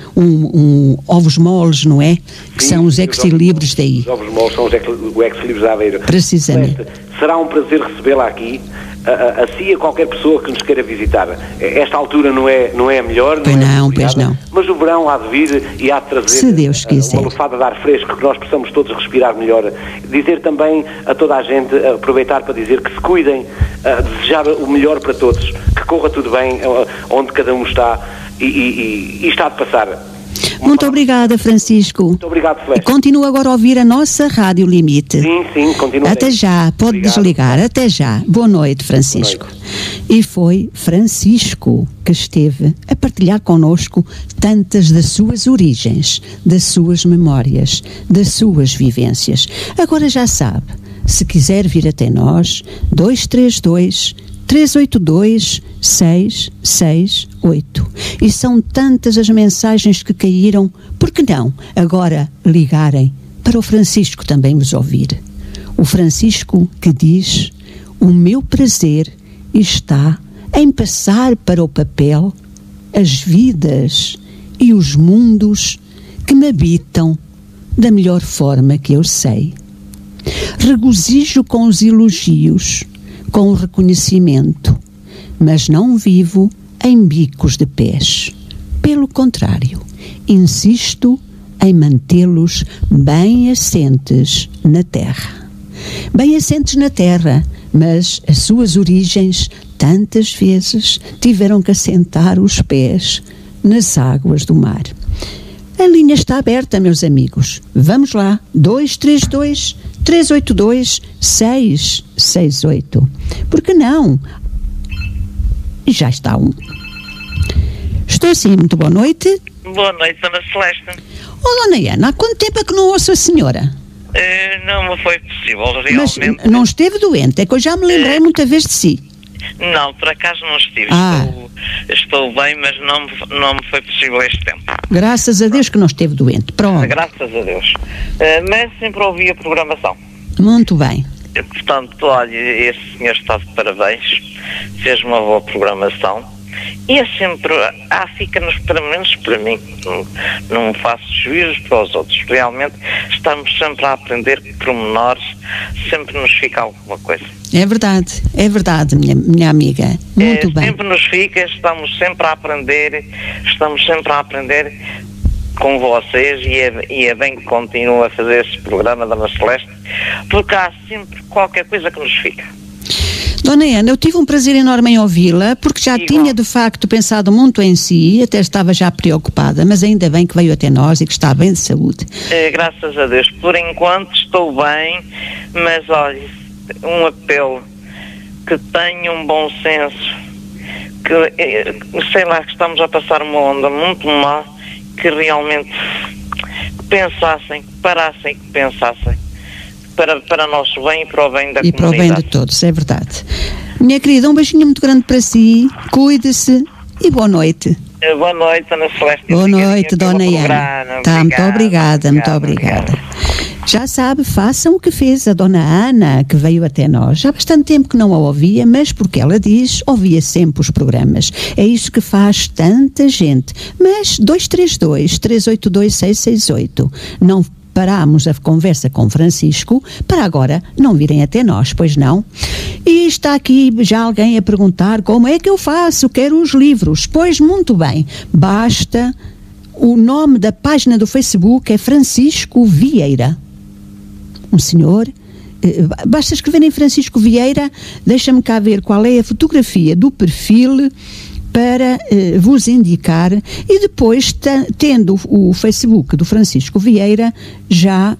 ovos moles, não é? Que sim, são os ex-libris daí. Os ovos moles são o ex-libris de Aveiro. Precisamente. Será um prazer recebê-la aqui. Assim a qualquer pessoa que nos queira visitar. Esta altura não é a melhor, pois não. Mas o verão há de vir e há de trazer, se Deus quiser, uma lufada de ar fresco, que nós possamos todos respirar melhor. Dizer também a toda a gente, aproveitar para dizer que se cuidem, desejar o melhor para todos, que corra tudo bem onde cada um está, e está de passar. Muito obrigada, Francisco. Muito obrigado, Celeste. Continua agora a ouvir a nossa Rádio Limite. Sim, continua. Até já, pode desligar. Até já. Boa noite, Francisco. Boa noite. E foi Francisco que esteve a partilhar connosco tantas das suas origens, das suas memórias, das suas vivências. Agora já sabe, se quiser vir até nós, 232-382-668. E são tantas as mensagens que caíram, por que não agora ligarem para o Francisco também vos ouvir? O Francisco que diz: o meu prazer está em passar para o papel as vidas e os mundos que me habitam da melhor forma que eu sei. Regozijo com os elogios, com o reconhecimento, mas não vivo em bicos de pés. Pelo contrário, insisto em mantê-los bem assentes na terra. Bem assentes na terra, mas as suas origens tantas vezes tiveram que assentar os pés nas águas do mar. A linha está aberta, meus amigos. Vamos lá, 232-382-668. Por que não? Já está um. Estou sim, muito boa noite. Boa noite, Dona Celeste. Oh, Dona Ana, há quanto tempo é que não ouço a senhora? Não me foi possível, realmente. Mas não esteve doente, é que eu já me lembrei muita vez de si. Não, por acaso não estive. Estou bem, mas não me foi possível este tempo. Graças a Deus que não esteve doente. Pronto. Graças a Deus. Mas sempre ouvi a programação. Muito bem. Portanto, olha, este senhor está de parabéns. Fez uma boa programação. E é sempre, fica-nos, pelo menos para mim, não faço juízos para os outros. Realmente estamos sempre a aprender pormenores, sempre nos fica alguma coisa. É verdade, minha amiga. Muito bem. Sempre nos fica, estamos sempre a aprender com vocês e é bem que continuo a fazer esse programa da Dona Celeste, porque há sempre qualquer coisa que nos fica. Dona Ana, eu tive um prazer enorme em ouvi-la, porque já tinha de facto pensado muito em si, até estava já preocupada, mas ainda bem que veio até nós e que está bem de saúde. Graças a Deus, por enquanto estou bem, mas olha, um apelo, que tenha um bom senso, que sei lá, que estamos a passar uma onda muito má, que realmente pensassem, que parassem, que pensassem. Para nosso bem e para o bem da comunidade. E para o bem de todos, é verdade. Minha querida, um beijinho muito grande para si, cuide-se e boa noite. Boa noite, Dona Celeste. Boa noite, Dona Ana. Tá, muito obrigada. Já sabe, façam o que fez a Dona Ana, que veio até nós. Já há bastante tempo que não a ouvia, mas porque ela diz, ouvia sempre os programas. É isso que faz tanta gente. Mas 232-382-668. Não parámos a conversa com Francisco para agora não virem até nós, pois não? E está aqui já alguém a perguntar como é que eu faço, quero os livros. Pois muito bem, basta, o nome da página do Facebook é Francisco Vieira. Um senhor, basta escrever em Francisco Vieira, deixa-me cá ver qual é a fotografia do perfil para vos indicar, e depois, tendo o Facebook do Francisco Vieira, já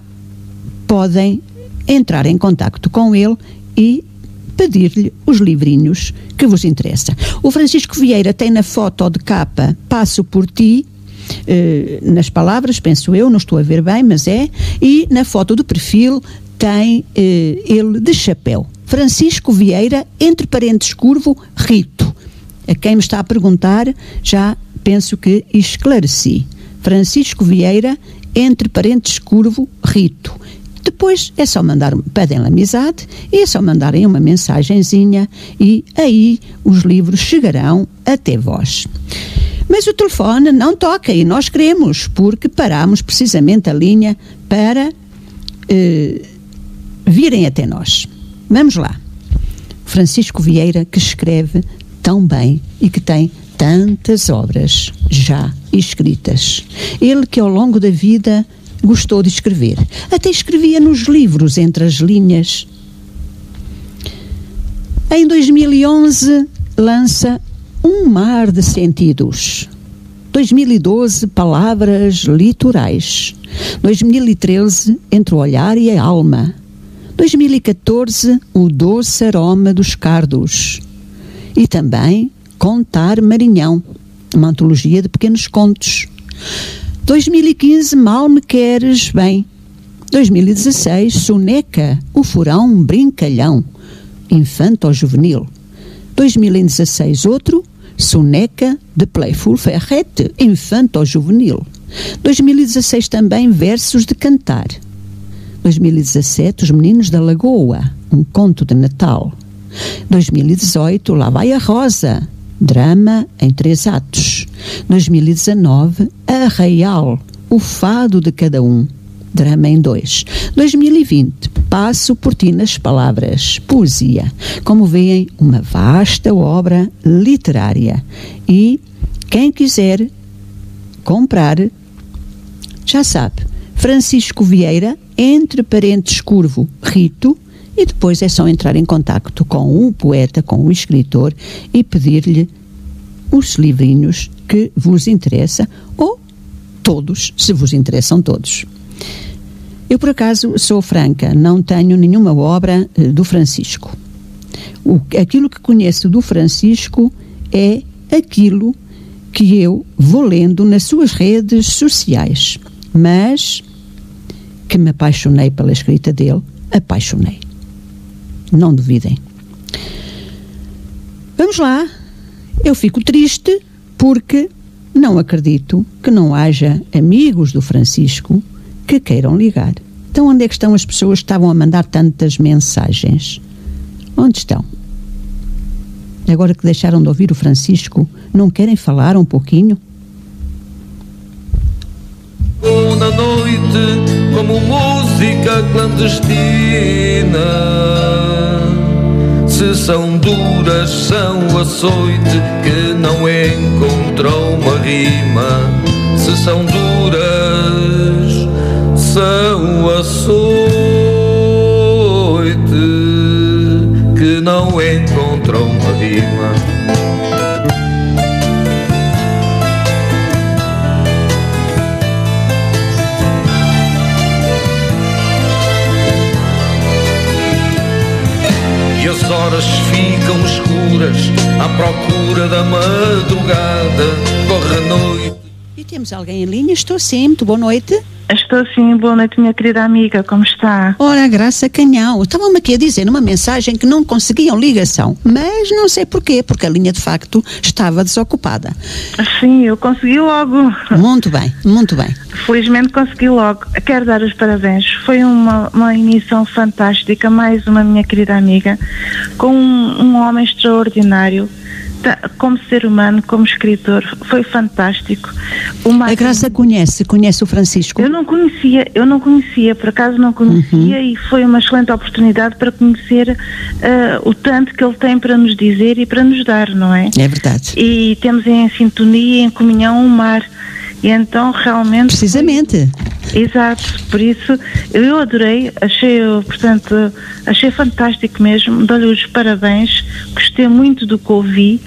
podem entrar em contacto com ele e pedir-lhe os livrinhos que vos interessam. O Francisco Vieira tem na foto de capa Passo por Ti, nas palavras, penso eu, não estou a ver bem, mas é, e na foto do perfil tem ele de chapéu. Francisco Vieira, entre parênteses curvo, Rito. A quem me está a perguntar, já penso que esclareci. Francisco Vieira, entre parênteses curvo, Rito. Depois é só pedem-lhe amizade e é só mandarem uma mensagenzinha e aí os livros chegarão até vós. Mas o telefone não toca e nós queremos, porque parámos precisamente a linha para virem até nós. Vamos lá. Francisco Vieira, que escreve tão bem e que tem tantas obras já escritas. Ele que ao longo da vida gostou de escrever. Até escrevia nos livros entre as linhas. Em 2011 lança Um Mar de Sentidos. 2012, palavras litorais. 2013, entre o olhar e a alma. 2014, o doce aroma dos cardos. E também Contar Marinhão, uma antologia de pequenos contos. 2015, Mal Me Queres Bem. 2016, Soneca, o Furão Brincalhão, infanto-juvenil. 2016, outro, Soneca de Playful Ferrete, infanto-juvenil. 2016 também, Versos de Cantar. 2017, Os Meninos da Lagoa, um conto de Natal. 2018, Lá Vai a Rosa, drama em 3 atos. 2019, Arraial, o fado de cada um, drama em 2. 2020, Passo por Ti nas Palavras, poesia. Como veem, uma vasta obra literária. E quem quiser comprar, já sabe, Francisco Vieira, entre parênteses curvo, Rito, e depois é só entrar em contacto com o poeta, com o escritor e pedir-lhe os livrinhos que vos interessa, ou todos, se vos interessam todos. Eu, por acaso, sou franca, não tenho nenhuma obra do Francisco. Aquilo que conheço do Francisco é aquilo que eu vou lendo nas suas redes sociais, mas que me apaixonei pela escrita dele, apaixonei. Não duvidem. Vamos lá. Eu fico triste porque não acredito que não haja amigos do Francisco que queiram ligar. Então onde é que estão as pessoas que estavam a mandar tantas mensagens? Onde estão? Agora que deixaram de ouvir o Francisco, não querem falar um pouquinho? Na noite, como música clandestina. Se são duras, são açoite que não encontrou uma rima. Se são duras, são açoite que não encontrou uma rima. E as horas ficam escuras à procura da madrugada. Corre a noite. E temos alguém em linha? Estou sim, muito boa noite. Estou sim, boa noite, minha querida amiga, como está? Ora, Graça Canhão, estavam-me aqui a dizer numa mensagem que não conseguiam ligação, mas não sei porquê, porque a linha de facto estava desocupada. Sim, eu consegui logo. Muito bem, muito bem. Felizmente consegui logo. Quero dar os parabéns, foi uma emissão fantástica, mais uma minha querida amiga, com um homem extraordinário. Como ser humano, como escritor, foi fantástico. A Graça conhece o Francisco? Eu não conhecia, por acaso não conhecia, e foi uma excelente oportunidade para conhecer o tanto que ele tem para nos dizer e para nos dar, não é? É verdade. E temos em sintonia, em comunhão, um mar. E então realmente... Precisamente. Exato, por isso eu adorei, achei fantástico mesmo, dou-lhe os parabéns, gostei muito do que ouvi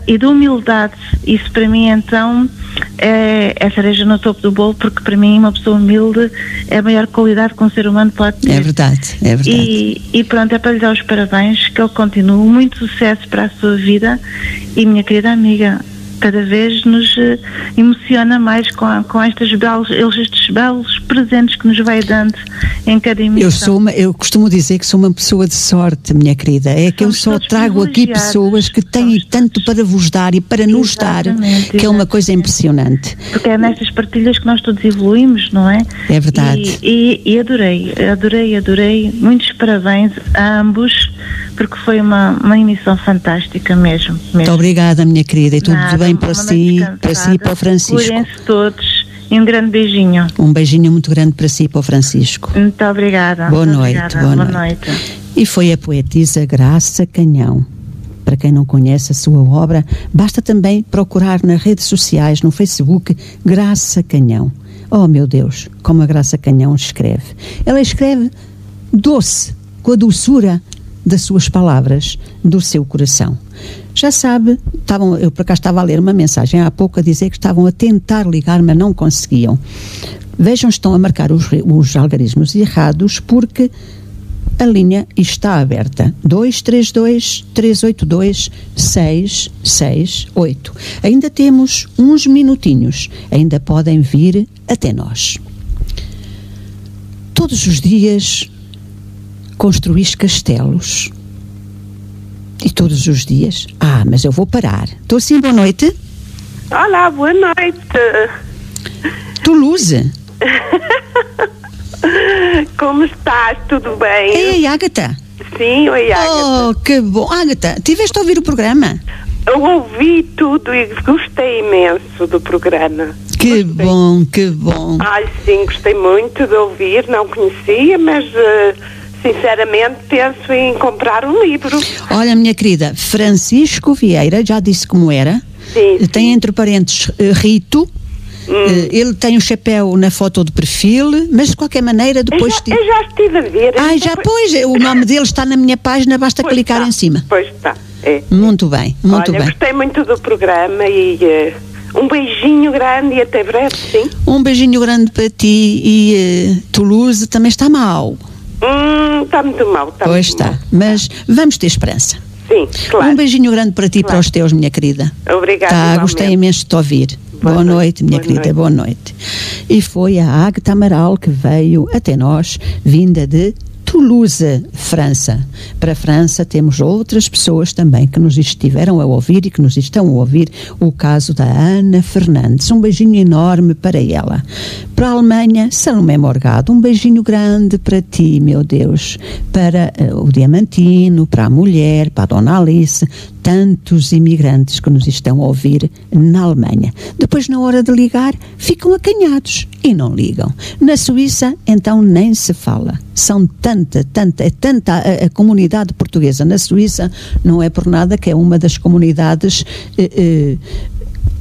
e da humildade. Isso para mim então é a cereja no topo do bolo, porque para mim uma pessoa humilde é a maior qualidade que um ser humano pode ter. É verdade, é verdade. E pronto, é para lhe dar os parabéns, que ele continue, muito sucesso para a sua vida. E minha querida amiga, cada vez nos emociona mais com estes belos presentes que nos vai dando em cada emissão. Eu costumo dizer que sou uma pessoa de sorte, minha querida. É que eu só trago aqui pessoas que têm tanto para vos dar e para nos dar, que é uma coisa impressionante. Porque é nestas partilhas que nós todos evoluímos, não é? É verdade. E adorei. Muitos parabéns a ambos, porque foi uma emissão fantástica mesmo. Muito obrigada, minha querida, e tudo bem para si e para o Francisco. Cuidem-se todos e um grande beijinho. Um beijinho muito grande para si e para o Francisco. Muito obrigada. Boa noite. E foi a poetisa Graça Canhão. Para quem não conhece a sua obra, basta também procurar nas redes sociais, no Facebook, Graça Canhão. Oh meu Deus, como a Graça Canhão escreve. Ela escreve doce, com a doçura das suas palavras, do seu coração. Já sabe, eu por acaso estava a ler uma mensagem há pouco a dizer que estavam a tentar ligar, mas não conseguiam. Vejam, estão a marcar os algarismos errados, porque a linha está aberta. 232-382-668. Ainda temos uns minutinhos. Ainda podem vir até nós. Todos os dias construís castelos. E todos os dias... mas eu vou parar. Estou sim, boa noite. Olá, boa noite. Toulouse. Como estás? Tudo bem? Ei, Ágata. Sim, oi, Ágata. Oh, que bom. Ágata, tiveste a ouvir o programa? Eu ouvi tudo e gostei imenso do programa. Que bom, que bom. Ai, sim, gostei muito de ouvir, não conhecia, mas sinceramente penso em comprar um livro. Olha, minha querida, Francisco Vieira, já disse como era. Sim. Tem entre parênteses Rito. Ele tem um chapéu na foto de perfil, mas de qualquer maneira depois... Eu já estive a ver. O nome dele está na minha página, basta clicar em cima. Pois está. Muito bem, muito bem. Gostei muito do programa e um beijinho grande e até breve, sim. Um beijinho grande para ti e Toulouse também está mal. Está muito mal. Pois está, mas vamos ter esperança. Sim, claro. Um beijinho grande para ti e para os teus, minha querida. Obrigada. Gostei imenso de te ouvir. Boa noite, minha querida, boa noite. E foi a Ágata Amaral que veio até nós, vinda de Toulouse, França. Para a França temos outras pessoas também que nos estiveram a ouvir e que nos estão a ouvir, o caso da Ana Fernandes. Um beijinho enorme para ela. Para a Alemanha, Salomé Morgado, um beijinho grande para ti, meu Deus. Para o Diamantino, para a mulher, para a Dona Alice, tantos imigrantes que nos estão a ouvir na Alemanha. Depois, na hora de ligar, ficam acanhados e não ligam. Na Suíça, então, nem se fala. São tanta a comunidade portuguesa na Suíça, não é por nada que é uma das comunidades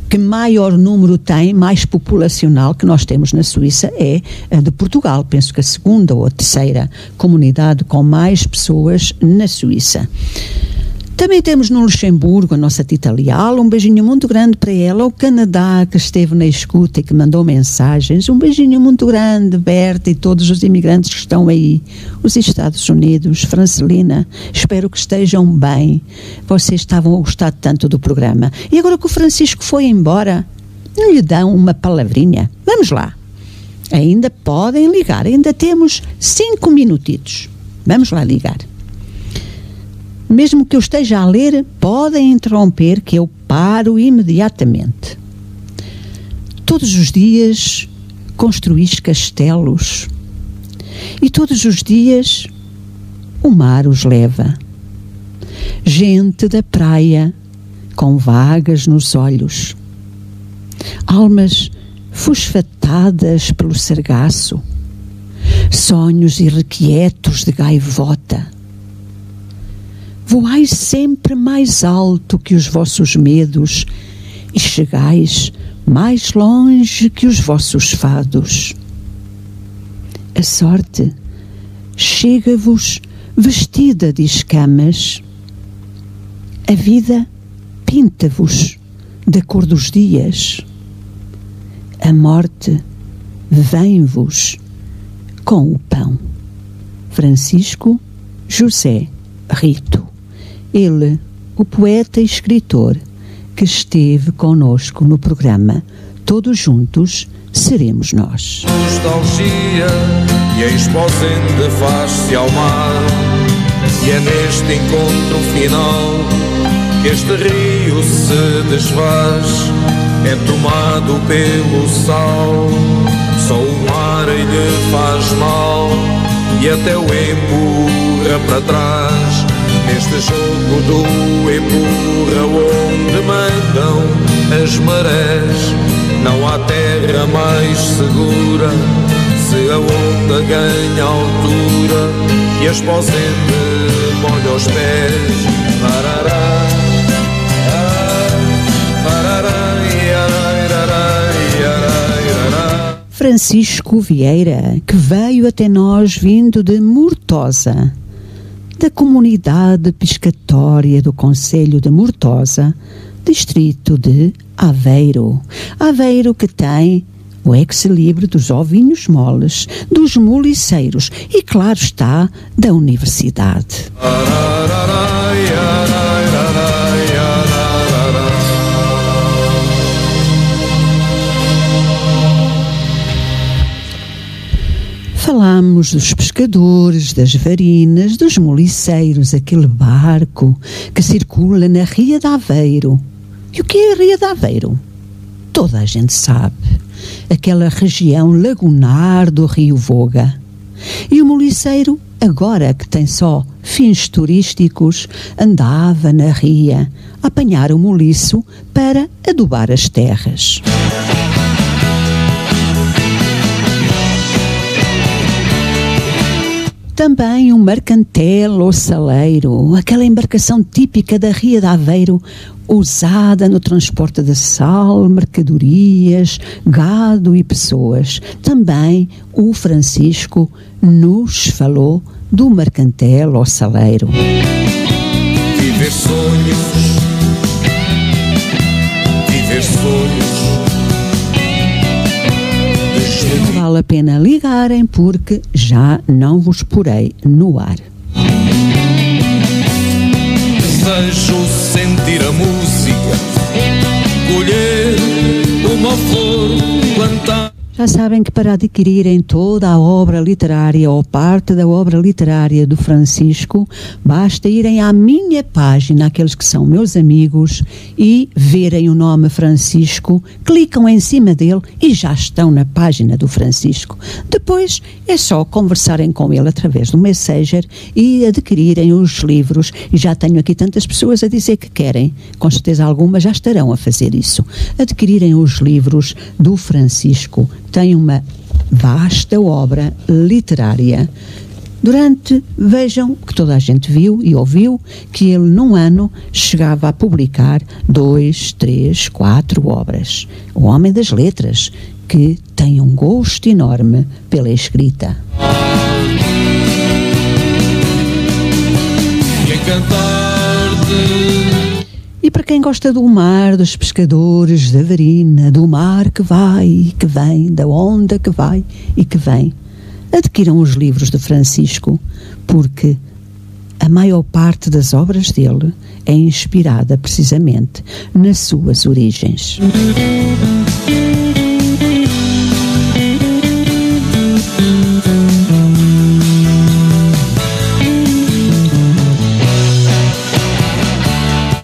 que maior número tem, mais populacional que nós temos na Suíça é a de Portugal. Penso que a segunda ou a terceira comunidade com mais pessoas na Suíça. Também temos no Luxemburgo a nossa Tita Leal, um beijinho muito grande para ela. O Canadá, que esteve na escuta e que mandou mensagens, um beijinho muito grande, Berta, e todos os imigrantes que estão aí. Os Estados Unidos, Francelina, espero que estejam bem. Vocês estavam a gostar tanto do programa. E agora que o Francisco foi embora, não lhe dão uma palavrinha? Vamos lá. Ainda podem ligar, ainda temos 5 minutitos. Vamos lá ligar. Mesmo que eu esteja a ler, podem interromper que eu paro imediatamente. Todos os dias construís castelos e todos os dias o mar os leva. Gente da praia com vagas nos olhos, almas fosfatadas pelo sargaço, sonhos irrequietos de gaivota. Voais sempre mais alto que os vossos medos e chegais mais longe que os vossos fados. A sorte chega-vos vestida de escamas. A vida pinta-vos da cor dos dias. A morte vem-vos com o pão. Francisco José Rito. Ele, o poeta e escritor, que esteve conosco no programa Todos Juntos Seremos Nós. Nostalgia e a exposente faz-se ao mar, e é neste encontro final que este rio se desfaz, é tomado pelo sal, só o mar lhe faz mal e até o empurra para trás. Neste jogo do empurra onde mandam as marés, não há terra mais segura se a onda ganha altura e a esposente molha os pés. Parará, Francisco Vieira, que veio até nós vindo de Mortosa. da comunidade pescatória do concelho de Mortosa, distrito de Aveiro. Aveiro que tem o ex-libris dos ovinhos moles, dos moliceiros e, claro está, da universidade. Falamos dos pescadores, das varinas, dos moliceiros, aquele barco que circula na Ria de Aveiro. E o que é a Ria de Aveiro? Toda a gente sabe. Aquela região lagunar do Rio Voga. E o moliceiro, agora que tem só fins turísticos, andava na ria a apanhar o moliço para adubar as terras. Também um marcantel ou saleiro, aquela embarcação típica da Ria de Aveiro, usada no transporte de sal, mercadorias, gado e pessoas. Também o Francisco nos falou do marcantel ou saleiro. Viver sonhos, viver sonhos. Vale a pena ligarem porque já não vos porei no ar. Desejo sentir a música, colher uma flor, plantar. Já sabem que para adquirirem toda a obra literária ou parte da obra literária do Francisco, basta irem à minha página, aqueles que são meus amigos, e verem o nome Francisco, clicam em cima dele e já estão na página do Francisco. Depois é só conversarem com ele através do Messenger e adquirirem os livros. E já tenho aqui tantas pessoas a dizer que querem, com certeza algumas já estarão a fazer isso. Adquirirem os livros do Francisco. Tem uma vasta obra literária. Vejam que toda a gente viu e ouviu que ele num ano chegava a publicar 2, 3, 4 obras. O homem das letras, que tem um gosto enorme pela escrita. E para quem gosta do mar, dos pescadores, da varina, do mar que vai e que vem, da onda que vai e que vem, adquiram os livros de Francisco, porque a maior parte das obras dele é inspirada precisamente nas suas origens.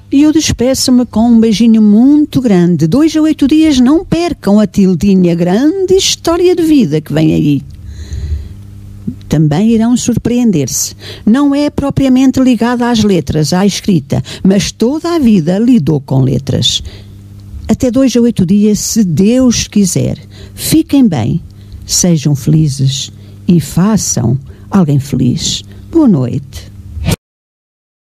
E eu despeço-me com um beijinho muito grande. 2 a 8 dias, não percam a tildinha grande história de vida que vem aí. Também irão surpreender-se. Não é propriamente ligada às letras, à escrita, mas toda a vida lidou com letras. Até 2 a 8 dias, se Deus quiser. Fiquem bem, sejam felizes e façam alguém feliz. Boa noite.